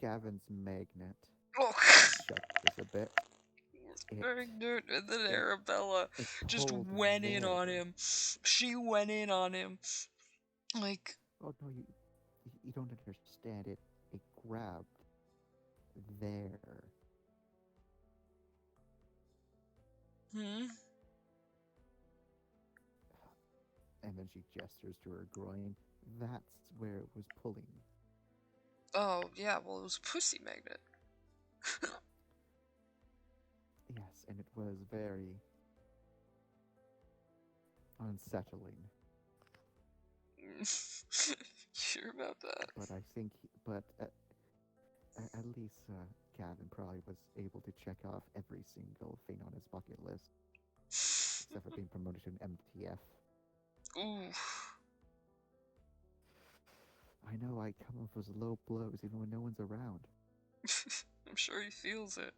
Gavin's magnet Oh, shook just a bit. Magnet, and then it- Arabella It just pulled went in on there. him. She went in on him. Like, Oh no, you don't understand it. It grabbed there. hmm? And then she gestures to her groin. That's where it was pulling. Oh, yeah, well, it was a pussy magnet. Yes, and it was very unsettling. Sure about that? But I think, at least Gavin probably was able to check off every single thing on his bucket list, except for being promoted to an MTF. Ooh. I know I come off as low blows even when no one's around. I'm sure he feels it.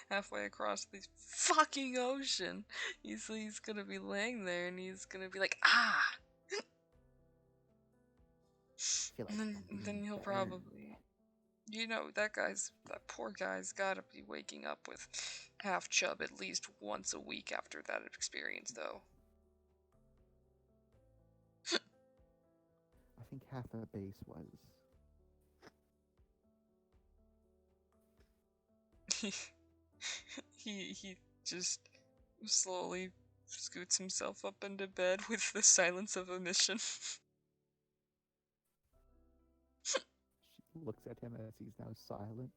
Halfway across the fucking ocean. He's gonna be laying there and he's gonna be like, ah! I feel like And I'm then being he'll burned. probably, that poor guy's gotta be waking up with half chub at least once a week after that experience, though. I think half a base was. he just slowly scoots himself up into bed with the silence of a mission. She looks at him as he's now silent,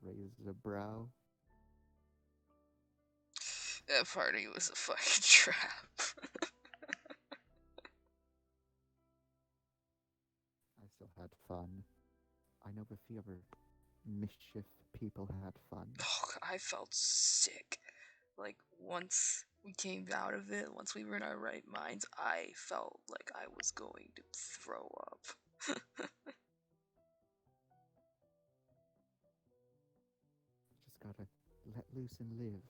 raises a brow. That party was a fucking trap. I still had fun. I know a few other mischief people had fun. Oh, I felt sick. Like, once we came out of it, once we were in our right minds, I felt like I was going to throw up. Just gotta let loose and live.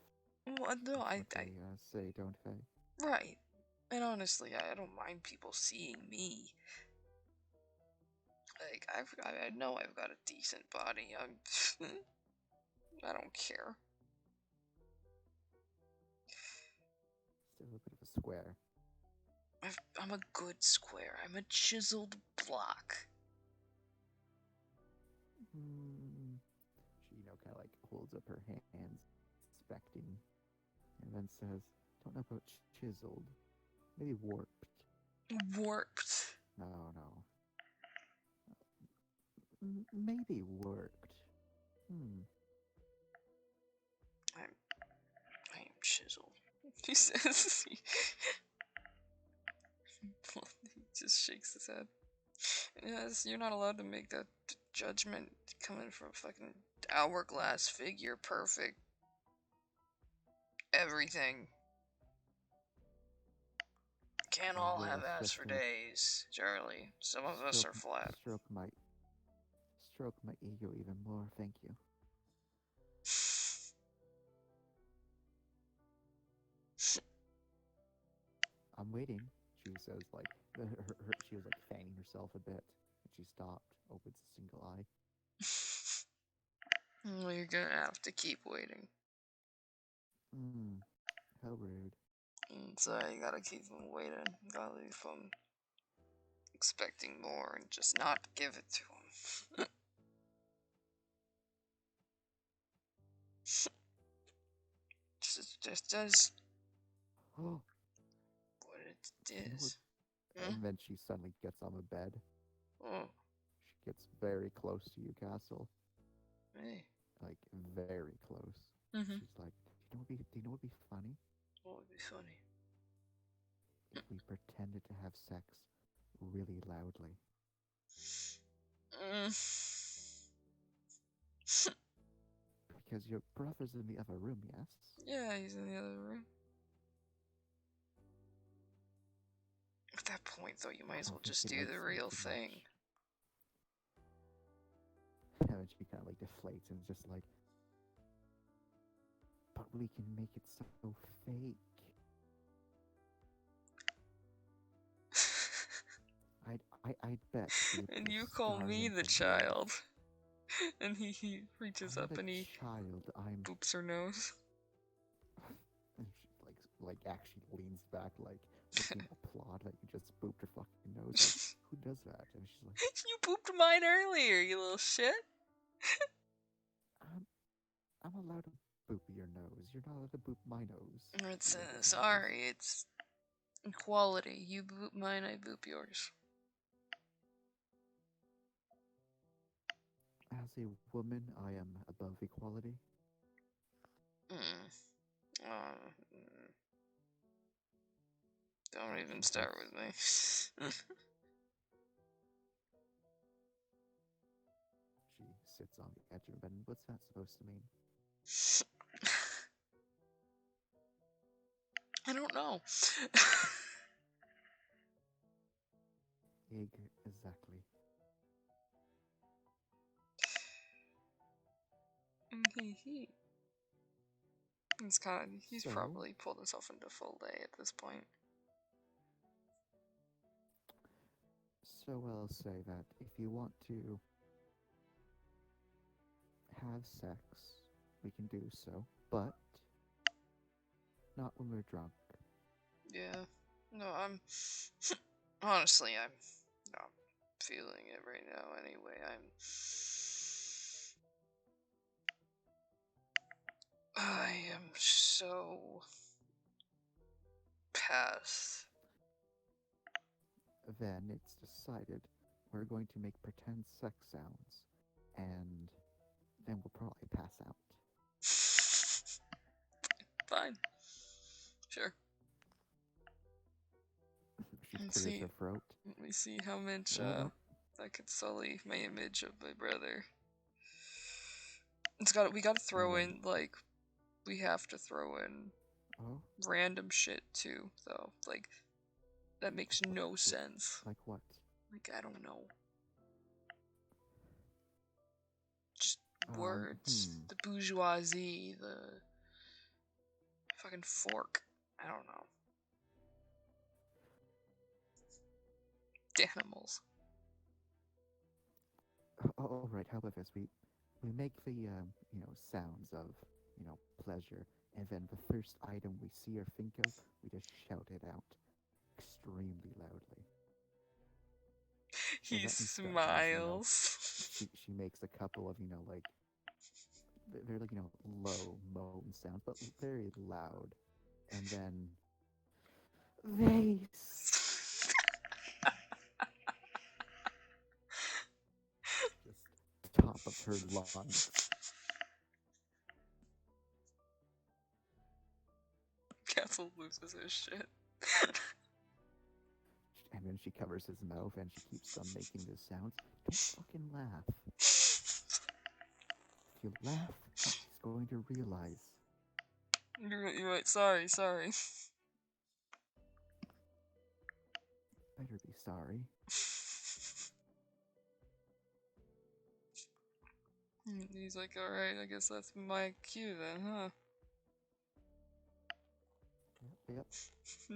Well, no, That's I what they say, don't they? right. And honestly, I don't mind people seeing me. Like, I know I've got a decent body. I don't care. Still a bit of a square. I'm a good square. I'm a chiseled block. She, kind of like holds up her hands, inspecting, and then says, "Don't know about chiseled. Maybe warped." Warped. No. Maybe warped. I am chiseled. He says. He just shakes his head. Yes, you're not allowed to make that judgment coming from a fucking hourglass figure. Perfect. Everything. Can't all Will have ass just for gonna days, Charlie. Some of us are flat. Stroke my ego even more. Thank you. I'm waiting. She says, like, she was like fanning herself a bit, and she stopped, opens a single eye. Well, you're gonna have to keep waiting. How rude. So you gotta keep him waiting. Gotta leave him expecting more and just not give it to him. just Oh, What it you know what? is. Hmm? And then she suddenly gets on the bed. Oh, She gets very close to you, Castle. hey. Like, very close. Mm-hmm. She's like, do you know what'd be funny? What would be funny? If we pretended to have sex really loudly. Mm. Because your brother's in the other room, yes? Yeah, he's in the other room. At that point, though, you might as I well think just he do likes the me real too thing. much. And then she kind of like deflates and just like, but we can make it so fake. I'd bet. And The you call scar me him the for years. child. And he reaches I'm up not and a he child. I'm. boops her nose. And she like actually leans back like looking applaud that you just booped her fucking nose. Like, who does that? And she's like, You booped mine earlier, you little shit. I'm allowed to boop your nose. You're not allowed to boop my nose. It's You little nose. sorry, it's equality. You boop mine, I boop yours. As a woman, I am above equality. Mm. Don't even She start says, with me. she sits on the edge of the bed. What's that supposed to mean? I don't know. Exactly. He's So, probably pulled himself into full day at this point. so I'll say that if you want to have sex, we can do so, but not when we're drunk. Yeah. No, honestly, I'm not feeling it right now anyway. I am so past. Then it's decided we're going to make pretend sex sounds, and then we'll probably pass out. Fine. Sure. She Let's clears see. her throat. Let me see how much Oh no. that could sully my image of my brother. We gotta throw then- in like we have to throw in Oh, random shit too, though. Like that makes no sense. like what? Like I don't know. Just words. The bourgeoisie, the fucking fork. I don't know. Animals. All right. How about this? We make the sounds of pleasure, and then the first item we see or think of, we just shout it out extremely loudly. So He let me start with, smiles. she makes a couple of like they're like low moan sounds, but very loud, and then vase. Just top of her lungs. Castle loses his shit. And then she covers his mouth and she keeps on making these sounds. Don't fucking laugh. If you laugh, she's going to realize. You're right. Sorry. Better be sorry. He's like, alright, I guess that's my cue then, huh? Yep.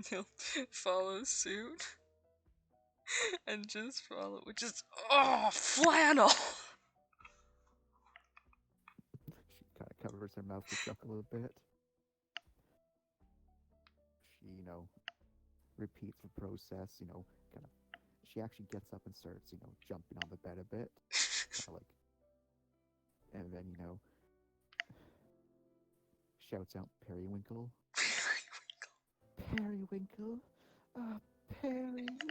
He'll follow suit. And just follow, which is, oh, flannel! She kind of covers her mouth to chuckle a bit. She, repeats the process, kind of. She actually gets up and starts, jumping on the bed a bit. Kind of like. And then, shouts out Periwinkle. Periwinkle, Periwinkle.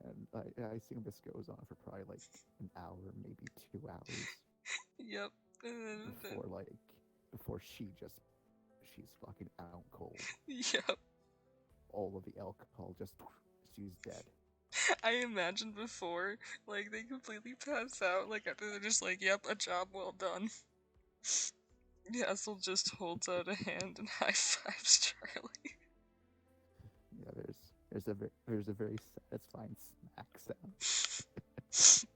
And I assume this goes on for probably like an hour, maybe 2 hours Yep. before she's fucking out cold. Yep. All of the alcohol just she's dead. I imagined before, like, they completely pass out, like, after they're just like, yep, a job well done. Yassel just holds out a hand and high fives Charlie. Yeah, there's a very satisfying smack sound.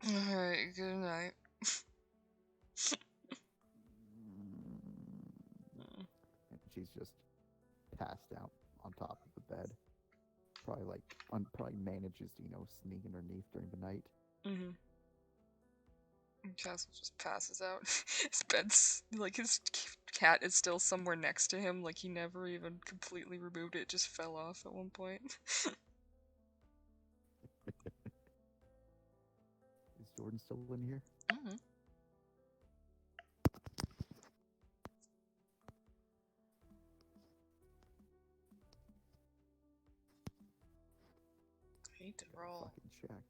Alright, good night. And she's just passed out on top of the bed. Probably manages to sneak underneath during the night. Mm-hmm. Castle just passes out. His bed's like his cat is still somewhere next to him, like he never even completely removed it, just fell off at one point. Is Jordan still in here? Mm-hmm. I need to roll Fucking check.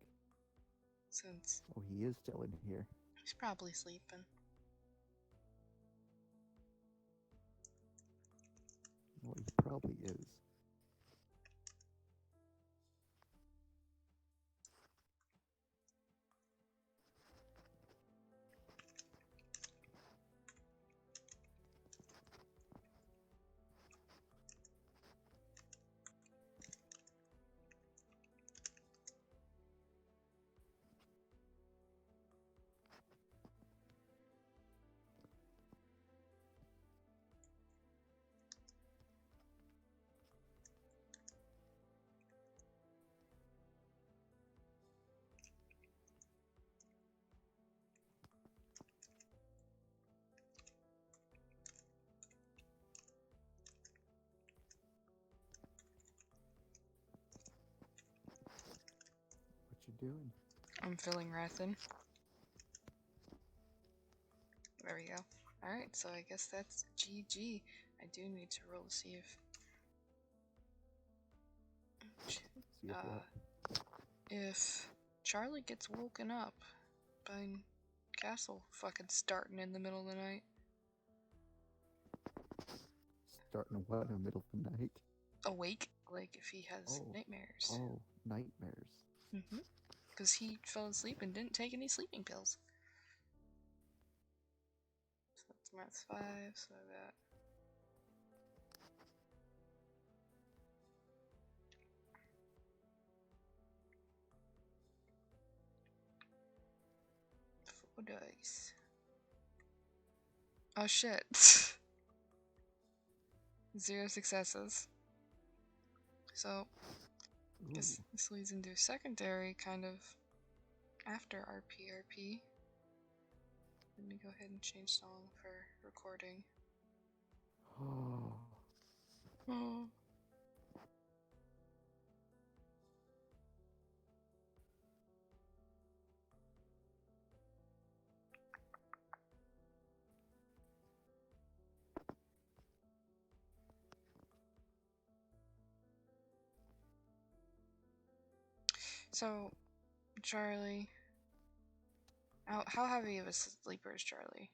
since Oh, he is still in here. he's probably sleeping. Well, he probably is. What you doing? I'm filling Rathan. There we go. Alright, so I guess that's GG. I do need to roll to see if See if what? if Charlie gets woken up by Castle fucking starting in the middle of the night. Starting what in the middle of the night? Awake, like if he has Oh. nightmares. Oh, nightmares. Mm-hmm. Because he fell asleep and didn't take any sleeping pills. So that's maths 5, so that. Four dice. Oh shit. 0 successes. So, guess this leads into secondary kind of after RPRP. Let me go ahead and change song for recording. Oh. Oh. So, Charlie, how heavy of a sleeper is Charlie?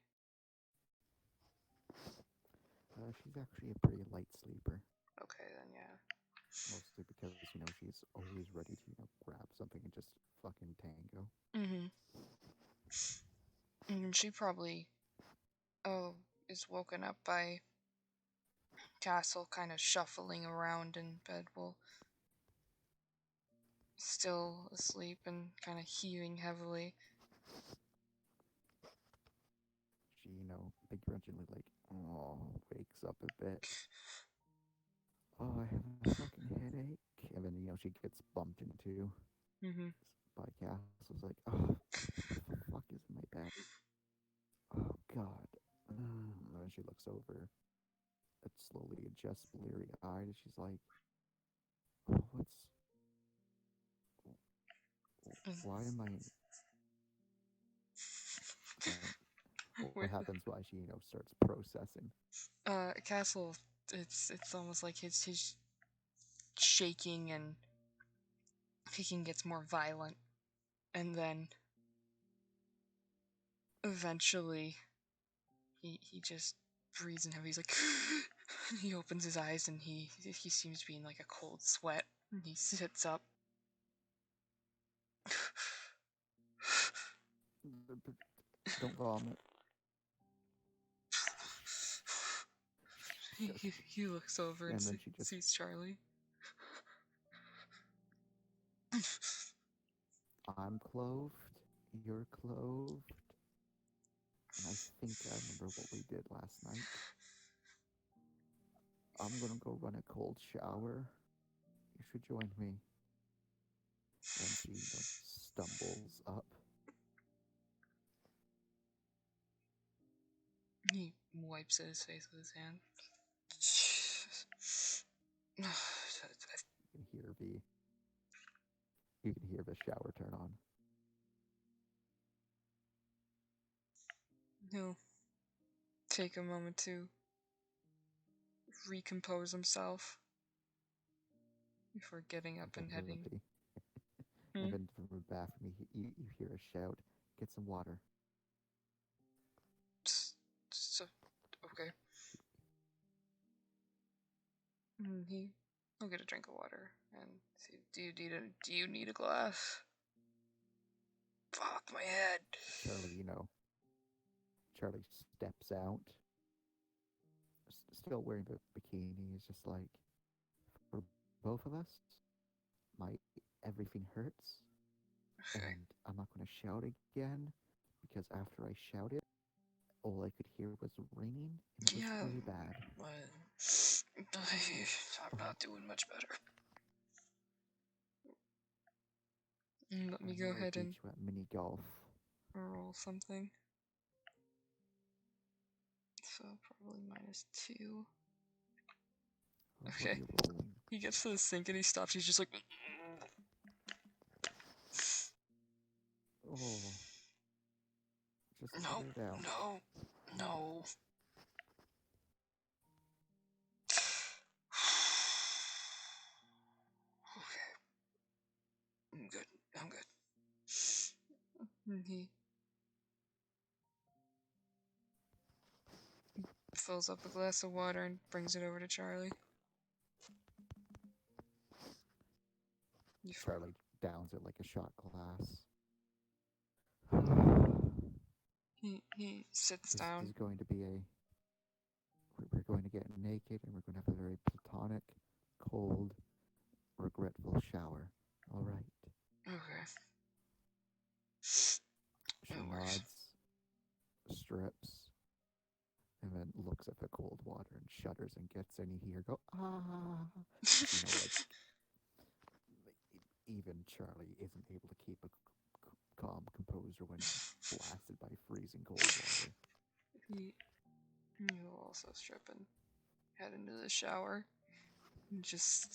She's actually a pretty light sleeper. Okay, then yeah. Mostly because, she's always ready to, grab something and just fucking tango. Mm-hmm. And she probably, is woken up by Castle kind of shuffling around in bed while still asleep and kind of heaving heavily. She, begrudgingly, wakes up a bit. Oh, I have a fucking headache. And then, she gets bumped into Mm-hmm. by Castle's like, oh, what the fuck is in my bed? Oh, God. And then she looks over. It slowly adjusts bleary-eyed. She's like, oh, why am I And what With happens while she, starts processing? Castle, it's almost like his shaking and kicking gets more violent, and then eventually he just breathes in heavy. He's like he opens his eyes and he seems to be in like a cold sweat, and he sits up. Don't vomit. He looks over and, And then she just sees Charlie. I'm clothed, you're clothed, and I think I remember what we did last night. I'm gonna go run a cold shower. You should join me. And she, stumbles up. He wipes at his face with his hand. You can hear the shower turn on. He'll take a moment to recompose himself before getting up and heading. And then from the bathroom, you hear a shout, "Get some water." So, okay. He'll get a drink of water and see. Do you need a glass? Fuck my head. Charlie steps out, still wearing the bikini. He's just like, for both of us, everything hurts, Okay. and I'm not gonna shout again because after I shouted, all I could hear was raining, and it was really bad. I'm not doing much better. Let me go ahead and teach you at mini golf. roll something. So probably -2. Okay. He gets to the sink and he stops. He's just like, oh, just no, get it out. no. Okay. I'm good. And he fills up a glass of water and brings it over to Charlie. Charlie downs it like a shot glass. He sits down. This is going to be we're going to get naked and we're going to have a very platonic, cold, regretful shower. All right. Okay. She nods, strips, and then looks at the cold water and shudders and gets in. You hear go, ah. Even Charlie isn't able to keep a calm composure when blasted by freezing cold water. He'll also strip and head into the shower. And just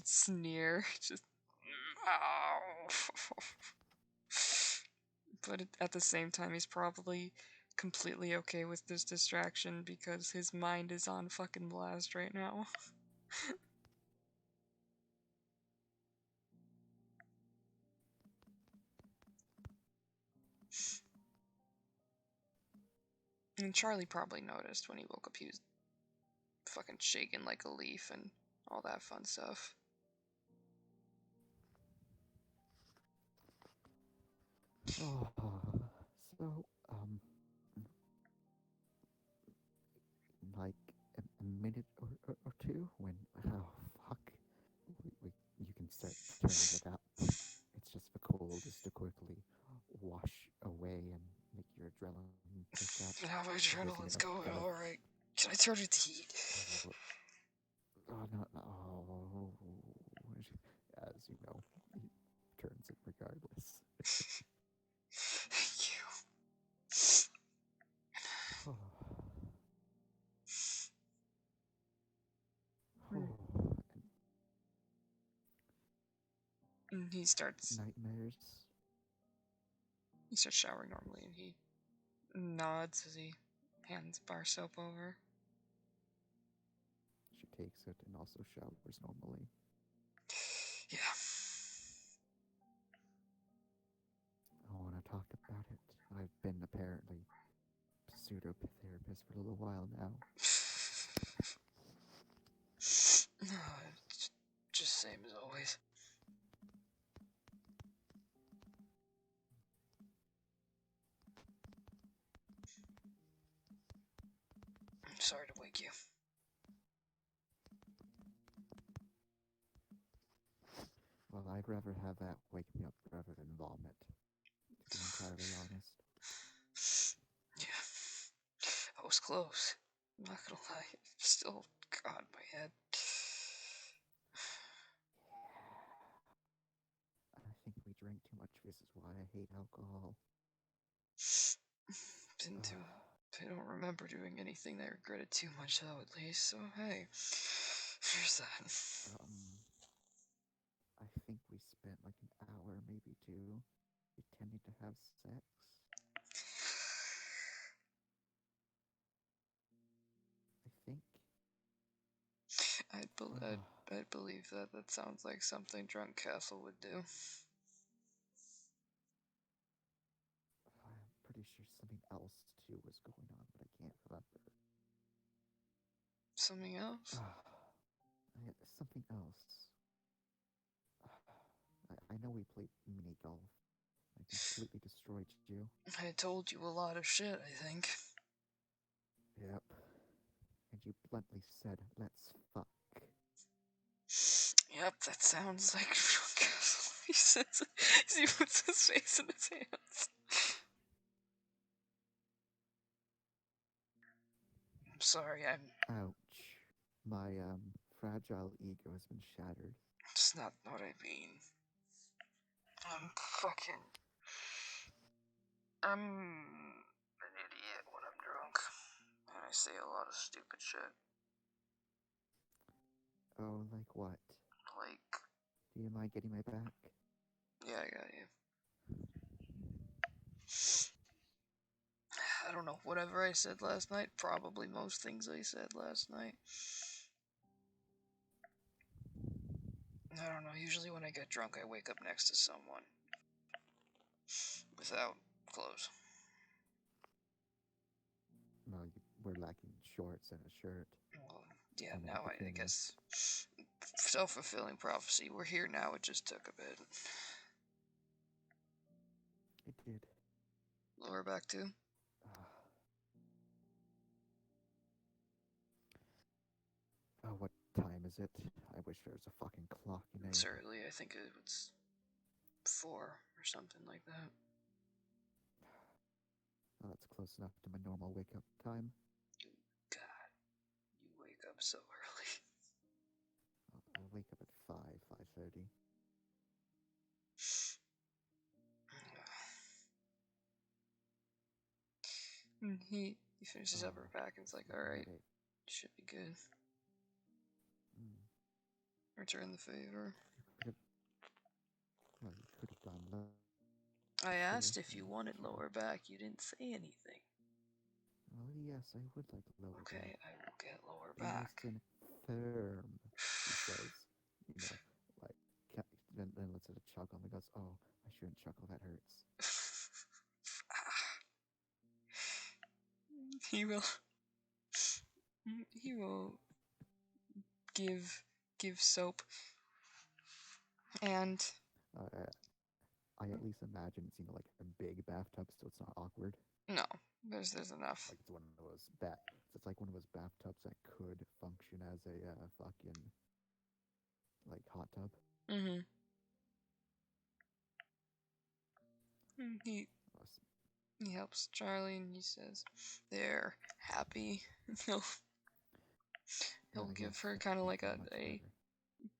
sneer. Just. But at the same time, he's probably completely okay with this distraction because his mind is on fucking blast right now. And Charlie probably noticed when he woke up he was fucking shaking like a leaf and all that fun stuff. So, like a minute or two when, you can start turning it up. It's just the cold is to quickly wash away and make your adrenaline pick up. Now my adrenaline's going alright. Can I turn it to heat? Oh, no. As you know, he turns it regardless. Thank you. And he starts nightmares. He starts showering normally, and he nods as he hands bar soap over. She takes it and also showers normally. Yeah. I want to talk about it. I've been apparently pseudo-therapist for a little while now. It's just same as always. I'm sorry to wake you. Well, I'd rather have that wake me up rather than vomit, to be entirely honest. Yeah. I was close. I'm not gonna lie. Still got in my head. I think we drank too much. This is why I hate alcohol. I don't remember doing anything that I regretted too much, though, at least. So, hey, here's that. I think we spent like an hour, maybe two, pretending to have sex. I think. I'd believe that. That sounds like something Drunk Castle would do. I'm pretty sure something else too was going on, but I can't remember. Something else? Something else. I know we played mini golf. I completely destroyed you. I told you a lot of shit, I think. Yep. And you bluntly said, "Let's fuck." Yep, that sounds like Drunk Castle. He puts his face in his hands. I'm sorry, Ouch. My, fragile ego has been shattered. It's not what I mean. I'm an idiot when I'm drunk. And I say a lot of stupid shit. Oh, like what? Like, Do you mind getting my back? yeah, I got you. I don't know, whatever I said last night, probably most things I said last night. I don't know, usually when I get drunk, I wake up next to someone. Without clothes. No, you were lacking shorts and a shirt. Well, yeah, And a now I bikini. guess self-fulfilling prophecy. We're here now, it just took a bit. It did. Lower back too? Oh, what time is it? I wish there was a fucking clock in It's it. early, I think it's 4 or something like that. Oh, that's close enough to my normal wake-up time. God, you wake up so early. I wake up at 5:30. He finishes up her back and it's like, alright, Headache. should be good. Mm. Return the favor. Well, you could have done that. I asked if you wanted lower back, you didn't say anything. Well, yes, I would like lower Okay, back. I will get lower Be back. nice and firm, he says. You know, like, then lets it chuckle and goes, "Oh, I shouldn't chuckle, that hurts." He will give soap and I at least imagine it's, like a big bathtub, so it's not awkward. no, there's enough. Like it's one of those it's like one of those bathtubs that could function as a fucking like hot tub. Mm-hmm. He helps Charlie and he says they're happy. He'll give her kind of like a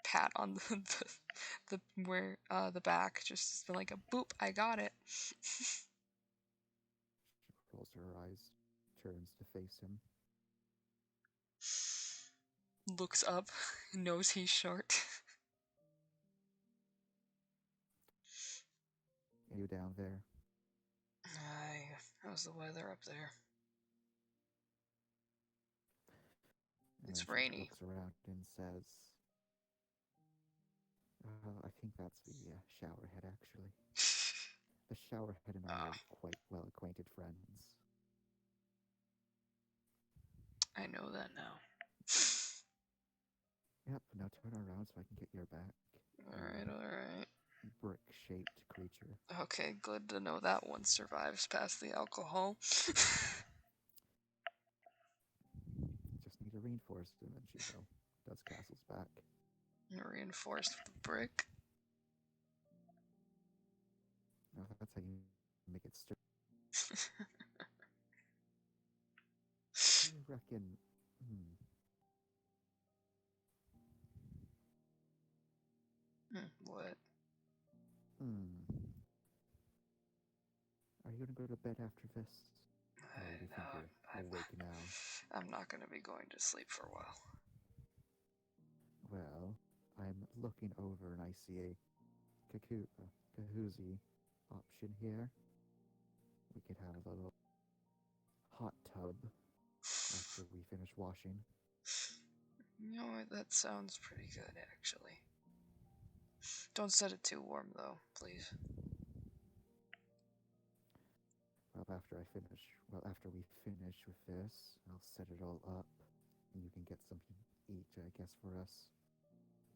pat on the back, just like a boop, I got it. She rolls her eyes, turns to face him. Looks up, knows he's short. Are you down there? How's the weather up there? And It's then she rainy. looks around and says, I think that's the showerhead, actually. The showerhead and I Ah, are quite well acquainted friends. I know that now. Yep, now turn around so I can get your back. Alright, alright. Brick-shaped creature. Okay, good to know that one survives past the alcohol. Just need to reinforce it, and then she does Castle's back. Reinforced with the brick. Now that's how you make it sturdy. I reckon. What? Are you gonna go to bed after this? Or do you think No, you're awake now? I'm not gonna be going to sleep for a while. Well, I'm looking over and I see a Kahoozie option here. We could have a little hot tub after we finish washing. You know what? That sounds pretty good, actually. Don't set it too warm, though, please. Well, after we finish with this, I'll set it all up, and you can get something to eat, I guess, for us.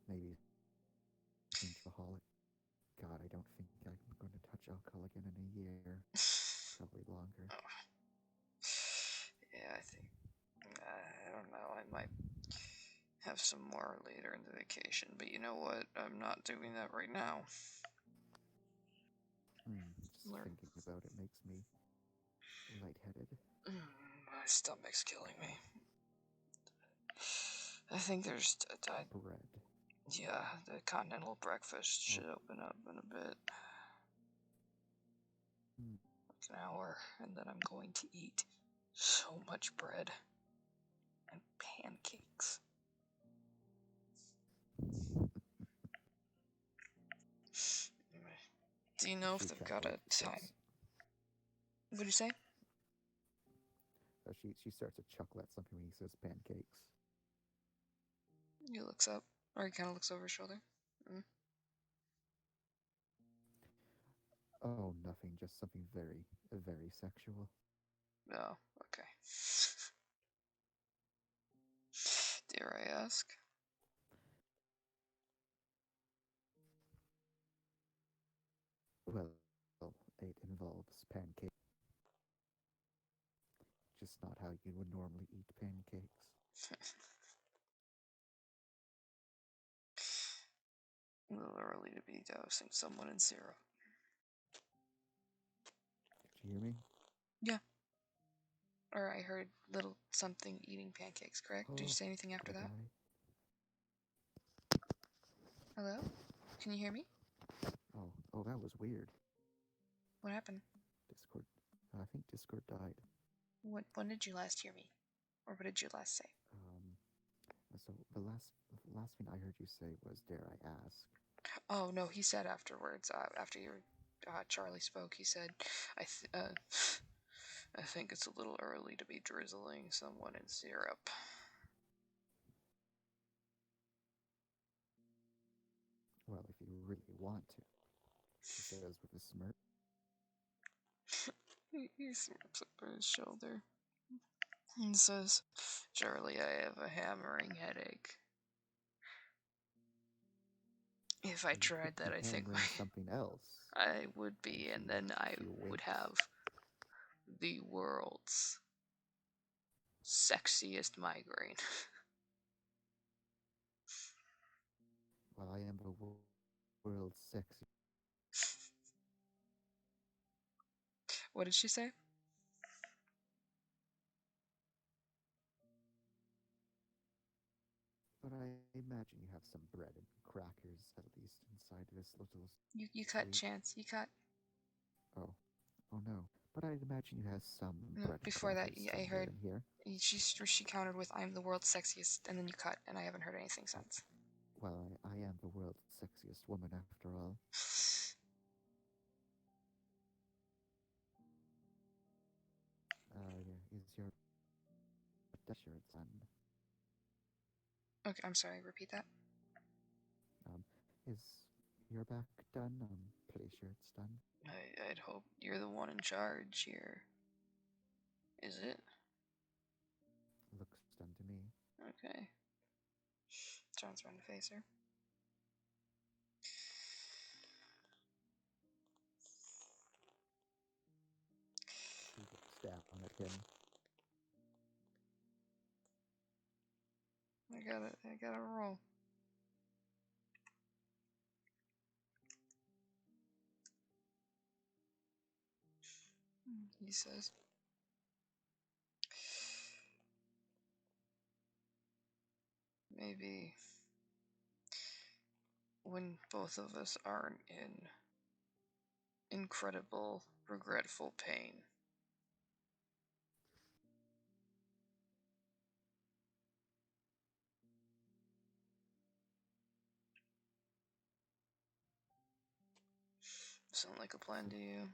Maybe something alcoholic. God, I don't think I'm going to touch alcohol again in a year. Probably longer. Yeah, I think. I don't know. I might have some more later in the vacation, but you know what? I'm not doing that right now. Just thinking about it makes me lightheaded. My stomach's killing me. I think there's Bread. Yeah, the continental breakfast should open up in a bit. Like an hour, and then I'm going to eat so much bread and pancakes. Do you know if they've got a time? What'd you say? She starts to chuckle at something when he says pancakes. He looks up, or he kind of looks over his shoulder. Oh, nothing, just something very, very sexual. Oh, okay. Dare I ask? Well, it involves pancakes. Just not how you would normally eat pancakes. A little early to be dousing someone in syrup. Did you hear me? Yeah. Or I heard little something eating pancakes, correct? Did you say anything after that? Hello? Can you hear me? Oh, that was weird. What happened? Discord. I think Discord died. When did you last hear me? Or what did you last say? So the last thing I heard you say was, "Dare I ask?" Oh no, he said afterwards. After Charlie spoke, he said, I think it's a little early to be drizzling someone in syrup." Well, if you really want to, he says with a smirk. He smirks over his shoulder and says, "Charlie, I have a hammering headache. If I tried that, I think something else. I would be, and then I would have the world's sexiest migraine." Well, I am the world's sexy. What did she say? But I imagine you have some bread and crackers at least inside this little. You cut, Chance. You cut. Oh no! But I'd imagine you have some bread. Before that, I heard in here. She countered with, "I'm the world's sexiest," and then you cut, and I haven't heard anything since. Well, I am the world's sexiest woman after all. sure it's done. Okay, I'm sorry, repeat that. Is your back done? Pretty sure it's done. I'd hope you're the one in charge here. Is it? Looks done to me. Okay. John's trying to face her. She looks down at him. I gotta roll. He says. Maybe when both of us aren't in incredible, regretful pain. Sound like a plan to you?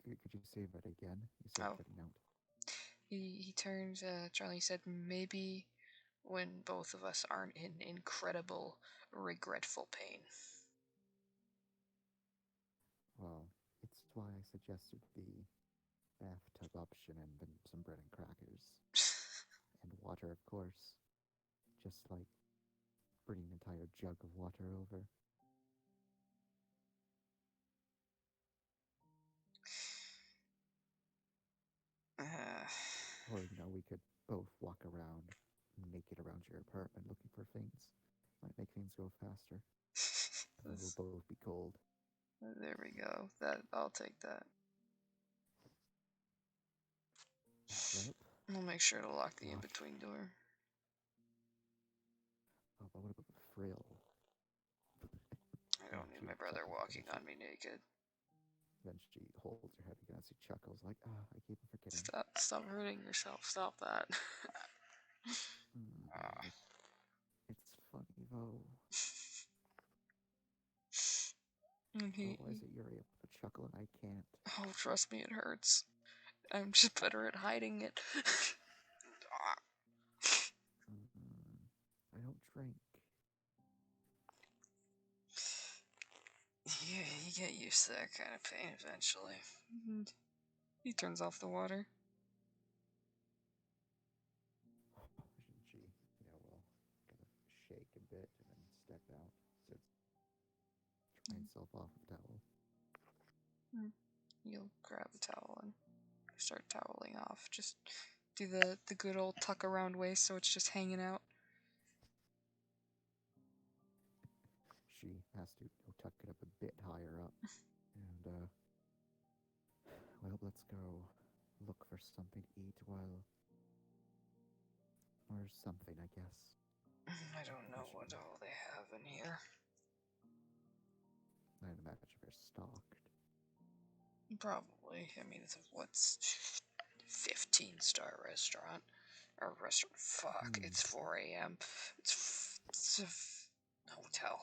Could you say that again? You said Oh. cutting out. He turns, Charlie said, maybe when both of us aren't in incredible, regretful pain. Well, it's why I suggested the bathtub option and then some bread and crackers. And water, of course. Just like bringing an entire jug of water over. Or, we could both walk around naked around your apartment looking for things. Might make things go faster. And we'll both be cold. There we go. I'll take that. Well, We'll make sure to lock the in-between door. oh, but what about the frill? I don't need my brother walking on me naked. Then she holds her head against, she chuckles like, I keep forgetting. Stop hurting yourself. Stop that. It's funny though. And Why is it you're able to chuckle and I can't? Oh, trust me, it hurts. I'm just better at hiding it. I don't drink. Yeah, you get used to that kind of pain eventually. He turns off the water. She, will kind of shake a bit and then step out. Dry himself off with a towel. You'll grab a towel and start toweling off. Just do the good old tuck around waist so it's just hanging out. She has to tuck it up a bit higher up. And, well, let's go look for something to eat or something, I guess. I don't know what all they have in here. I'd imagine they're stocked. Probably. I mean, what's 15-star restaurant? Or restaurant? Fuck, it's 4 a.m. It's a hotel.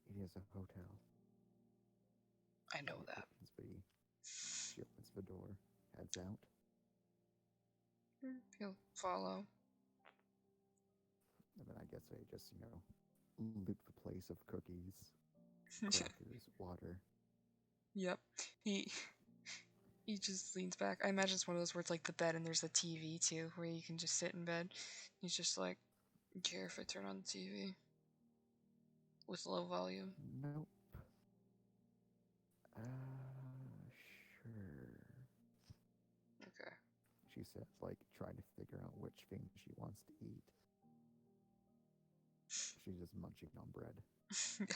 It is a hotel. I know that. She opens the door, heads out. He'll follow. And then I guess I just, loot the place of cookies, crackers, water. Yep. He just leans back. I imagine it's one of those where it's like the bed and there's the TV too, where you can just sit in bed. He's just like, care if I turn on the TV? With low volume? Nope. Sure. Okay. She says, trying to figure out which thing she wants to eat. She's just munching on bread.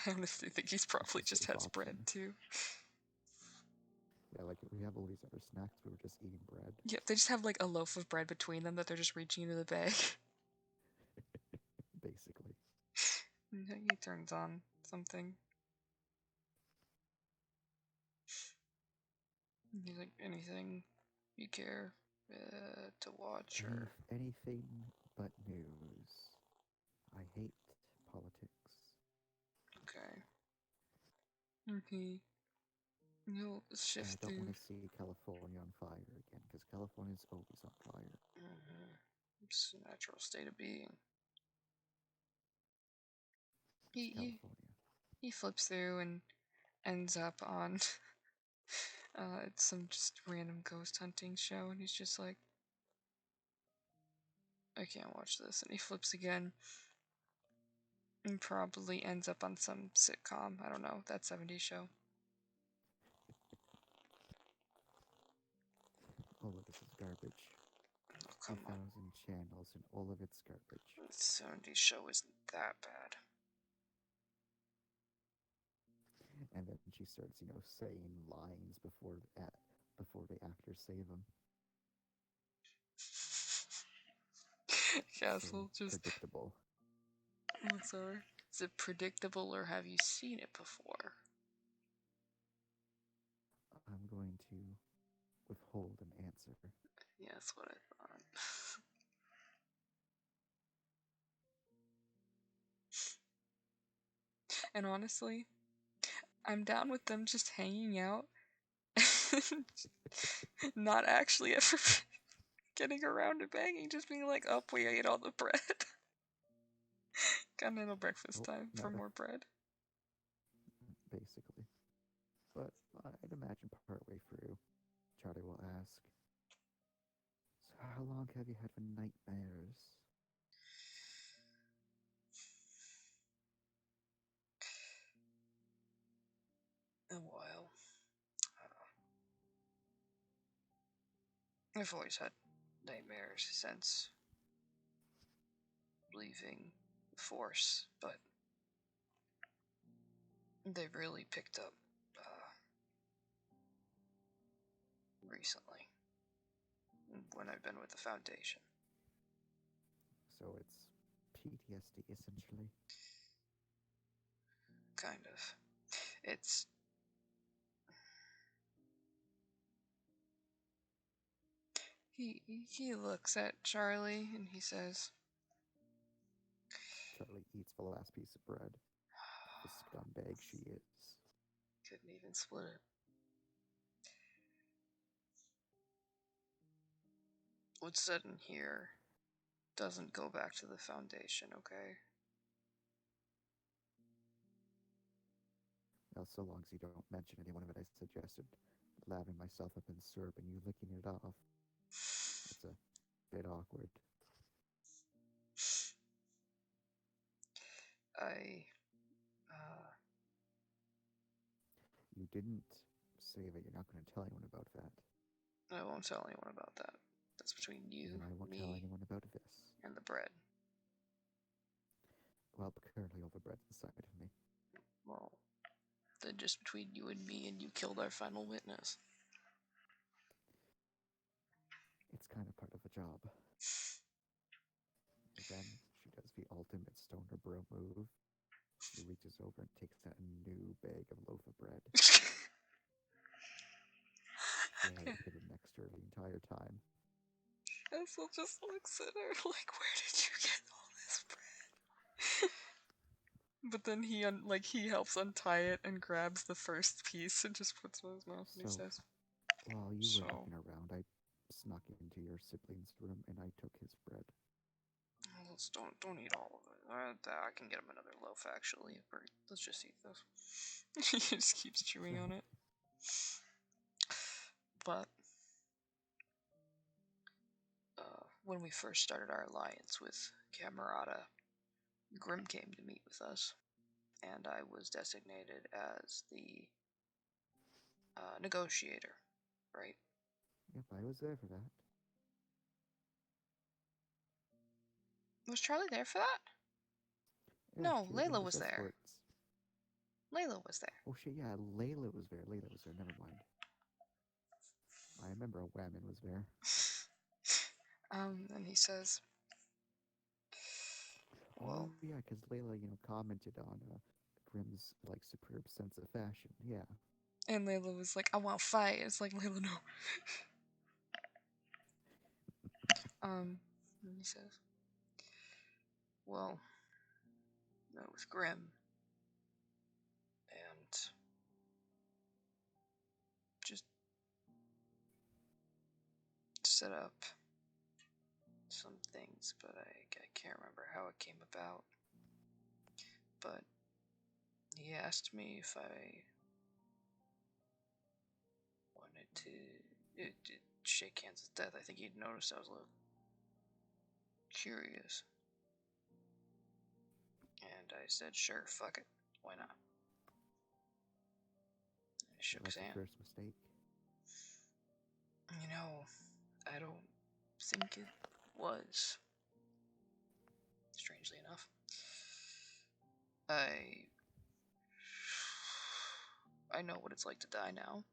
I honestly think he's probably just has bread too. Yeah, we have all these other snacks, we were just eating bread. Yeah, they just have a loaf of bread between them that they're just reaching into the bag. Basically. He turns on something. He's like, anything you care to watch or... Anything but news. I hate politics. Okay. You'll I shift don't want through. to see California on fire again, because California's always on fire. It's a natural state of being. It's He, he, California. he flips through and ends up on it's some just random ghost hunting show, and he's just like, I can't watch this. And he flips again and probably ends up on some sitcom. I don't know, that 70s show. All of this is garbage. Oh, come on. 2,000 channels and all of it's garbage. The 70s show isn't that bad. And then she starts, saying lines before the actors say them. Castle, So just. predictable. I'm sorry. Is it predictable or have you seen it before? I'm going to withhold an answer. Yeah, that's what I thought. And honestly, I'm down with them just hanging out. Not actually ever getting around to banging, just being like, oh, we ate all the bread. Got another breakfast time for more bread. Basically. But I'd imagine partway through, Charlie will ask, so how long have you had for nightmares? A while. I've always had nightmares since leaving the Force, but they've really picked up recently when I've been with the Foundation. So it's PTSD essentially. Kind of. It's. He looks at Charlie and he says, Charlie eats the last piece of bread. The scumbag she is. couldn't even split it. What's said in here doesn't go back to the Foundation, okay? Well, so long as you don't mention anyone of it, I suggested lathering myself up in syrup and you licking it off. It's a bit awkward. You didn't say that you're not going to tell anyone about that. I won't tell anyone about that. That's between you, And I won't me, tell anyone about this. and the bread. Well, currently all the bread's inside of me. Well, then just between you and me, and you killed our final witness. It's kind of part of the job. Then she does the ultimate stoner bro move. She reaches over and takes out a new bag of loaf of bread. She hadn't hidden next to her the entire time. Cecil just looks at her like, where did you get all this bread? But then he helps untie it and grabs the first piece and just puts it in his mouth and he says, while you were looking around, I snuck into your sibling's room and I took his bread. Don't eat all of it. I can get him another loaf, actually. Let's just eat this. He just keeps chewing on it. But when we first started our alliance with Camerata, Grim came to meet with us, and I was designated as the negotiator, right? Yep, I was there for that. Was Charlie there for that? Yeah, No, Layla was there. Layla was there. Oh shit, yeah, Layla was there. Never mind. I remember a Whammon was there. And he says, well, oh yeah, because Layla, commented on Grim's superb sense of fashion. Yeah. And Layla was like, I want to fight. It's like, Layla, no. And he says, well, with Grim, and set up some things, but I can't remember how it came about. But he asked me if I wanted to shake hands with death. I think he'd noticed I was a little curious. And I said, sure, fuck it. Why not? I shook his That's hand. the first mistake. You know, I don't think it was. Strangely enough. I know what it's like to die now.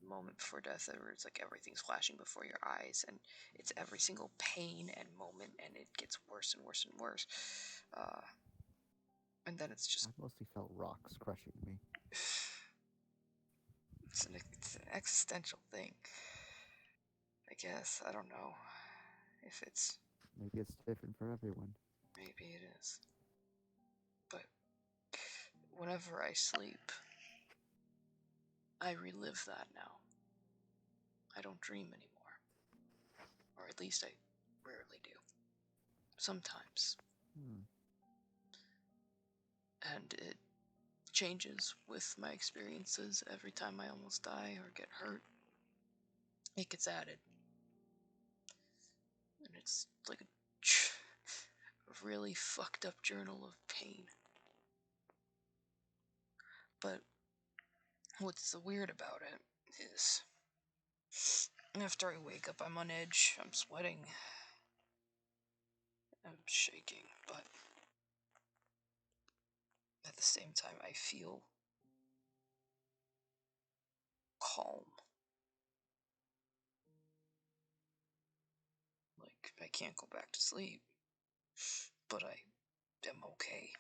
The moment before death, where it's like everything's flashing before your eyes, and it's every single pain and moment, and it gets worse and worse and worse. And then it's just I mostly felt rocks crushing me. it's an existential thing. I guess. I don't know if it's. Maybe it's different for everyone. Maybe it is. But whenever I sleep, I relive that now. I don't dream anymore. Or at least I rarely do. Sometimes. And it changes with my experiences. Every time I almost die or get hurt, it gets added. And it's like a really fucked up journal of pain. But what's so weird about it is after I wake up, I'm on edge, I'm sweating, I'm shaking, but at the same time, I feel calm. Like, I can't go back to sleep, but I am okay.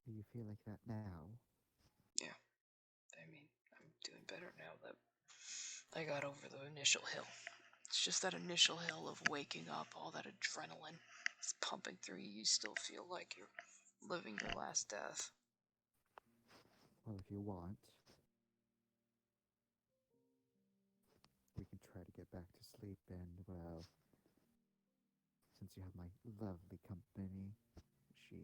Do you feel like that now? Yeah. I mean, I'm doing better now that I got over the initial hill. It's just that initial hill of waking up, all that adrenaline is pumping through you. You still feel like you're living your last death. Well, if you want, we can try to get back to sleep, and, well, since you have my lovely company, she,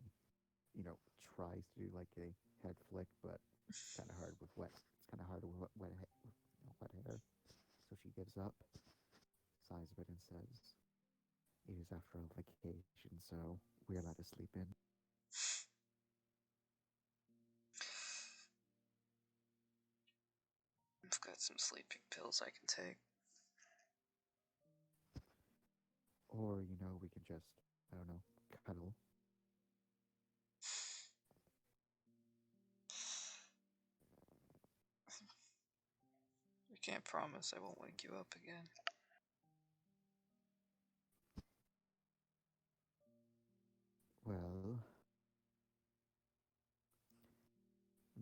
tries to do like a head flick, but it's kind of hard with wet. It's kind of hard with wet hair. So she gives up, sighs a bit, and says, "It is after all vacation, so we're allowed to sleep in." I've got some sleeping pills I can take. Or, we can just, I don't know, cuddle. I can't promise I won't wake you up again. Well,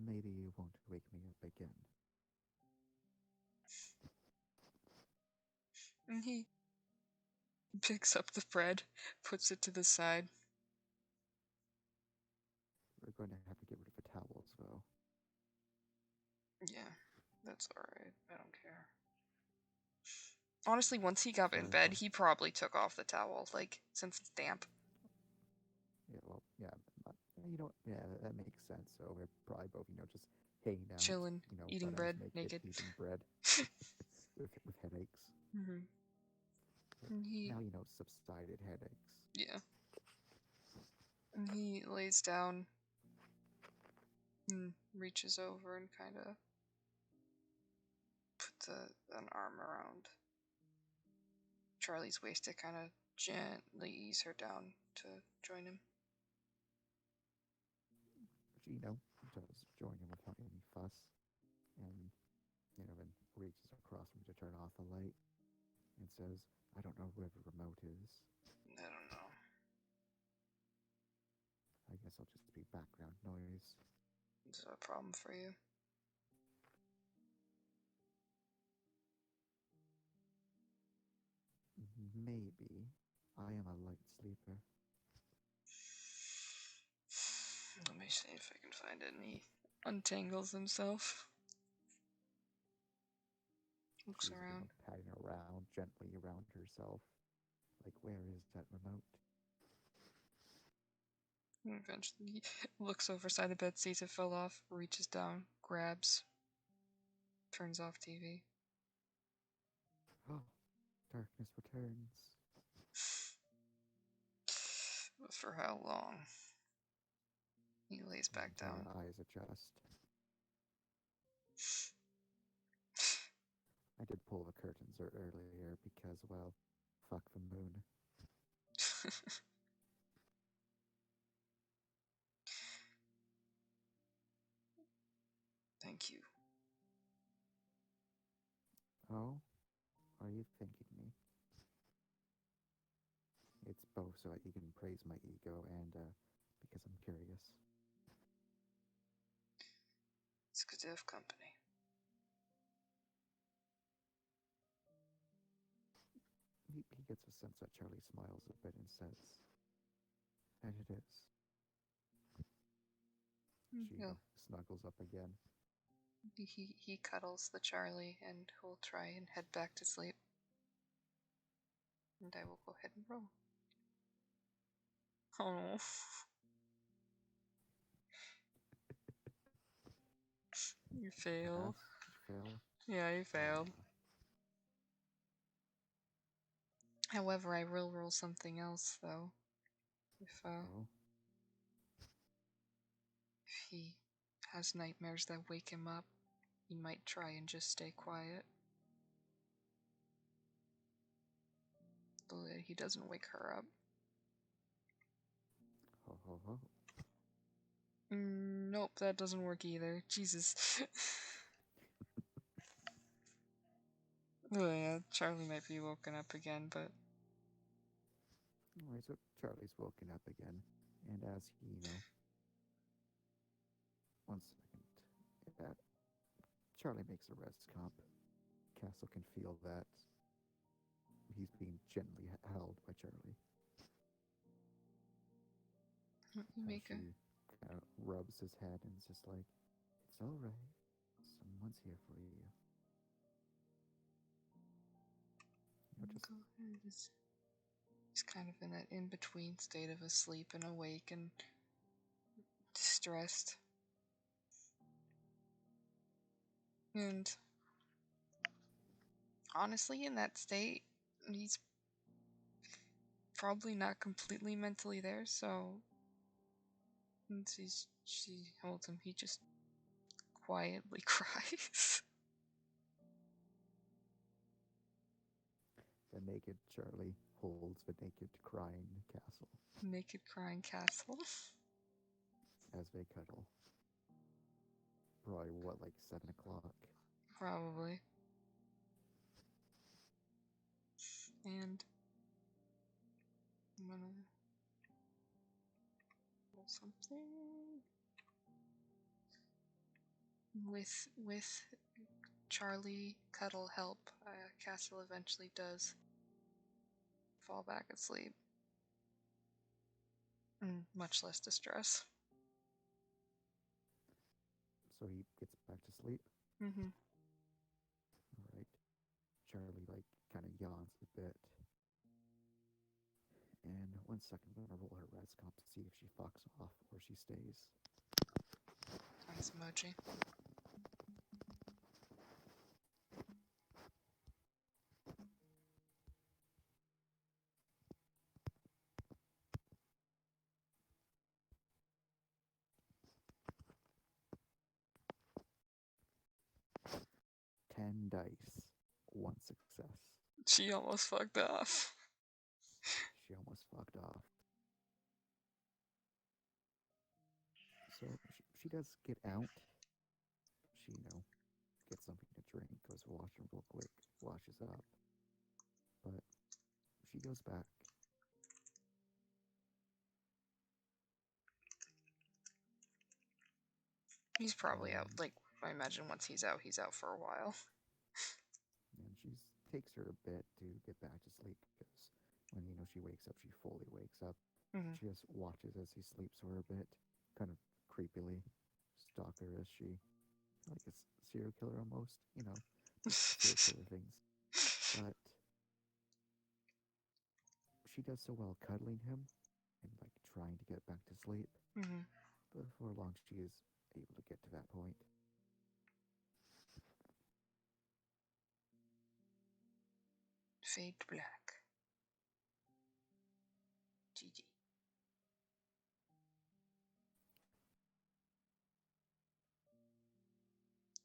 maybe you won't wake me up again. And he picks up the bread, puts it to the side. We're going to have to get rid of the towels, though. Yeah, that's alright. I don't care. Honestly, once he got in Sorry, bed, boss. he probably took off the towel, like, since it's damp. Yeah, well, yeah, yeah, that makes sense. So we're probably both, just hanging out, Chilling, eating butt bread, ass naked. eating bread with headaches. Mm-hmm. But And he, now, subsided headaches. yeah. And he lays down and reaches over and kind of puts an arm around Charlie's waist to kind of gently ease her down to join him. She, does join him without any fuss. And, then reaches across from him to turn off the light and says, "I don't know where the remote is. I don't know. I guess I'll just be background noise." Is that a problem for you? Maybe. I am a light sleeper. Let me see if I can find any untangles himself. Looks She's around. patting around gently around herself. Like, where is that remote? Eventually, he looks over side of bed, sees it fell off, reaches down, grabs, turns off TV. Oh, darkness returns. But for how long? He lays back Her down. eyes adjust. I did pull the curtains earlier because, well, fuck the moon. Thank you. Oh, are you thanking me? It's both so that you can praise my ego and because I'm curious. It's good to have company. He gets a sense that Charlie smiles a bit and says, and it is. She Yeah. snuggles up again. He cuddles the Charlie and will try and head back to sleep. And I will go ahead and roll. Oh. You failed. Pass? Did you fail? Yeah, you failed. Ah, However, I will roll something else though. If oh, he has nightmares that wake him up, he might try and just stay quiet. So that he doesn't wake her up. ho, ho, ho. Nope, that doesn't work either. Jesus. Oh yeah, Charlie might be woken up again, but Alright, so Charlie's woken up again, and as he, 1 second, yeah, Charlie makes a rest comp. Castle can feel that he's being gently held by Charlie. you make She kind of rubs his head and is just like, it's alright. Someone's here for you. Just go ahead. He's kind of in that in-between state of asleep and awake and distressed. And honestly, in that state, he's probably not completely mentally there, so once she holds him, he just quietly cries. the naked Charlie holds the naked crying Castle Naked crying Castle. as they cuddle. Probably what, like 7 o'clock? Probably. And I'm gonna roll something with Charlie cuddle help. Castle eventually does fall back asleep. Much less distress. So he gets back to sleep. Mm-hmm. Alright. Charlie, like, kind of yawns a bit. And 1 second, I'm gonna roll her res comp to see if she fucks off or she stays. Nice emoji. Ten dice. 1 success. She almost fucked off. She almost fucked off. So she does get out. She, gets something to drink, goes to the washroom real quick, washes up. But she goes back. He's probably out. Like, I imagine once he's out for a while. And she takes her a bit to get back to sleep because when, she wakes up, she fully wakes up. Mm-hmm. She just watches as he sleeps for a bit, kind of creepily, just stalker, is she? Like a serial killer almost, you know, serial killer things. But she does so well cuddling him and like trying to get back to sleep. Mhm. But before long, she is able to get to that point. Fade to black. GG.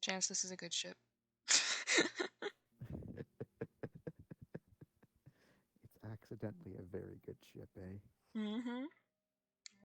Chance, this is a good ship. It's accidentally a very good ship, eh? Mm-hmm.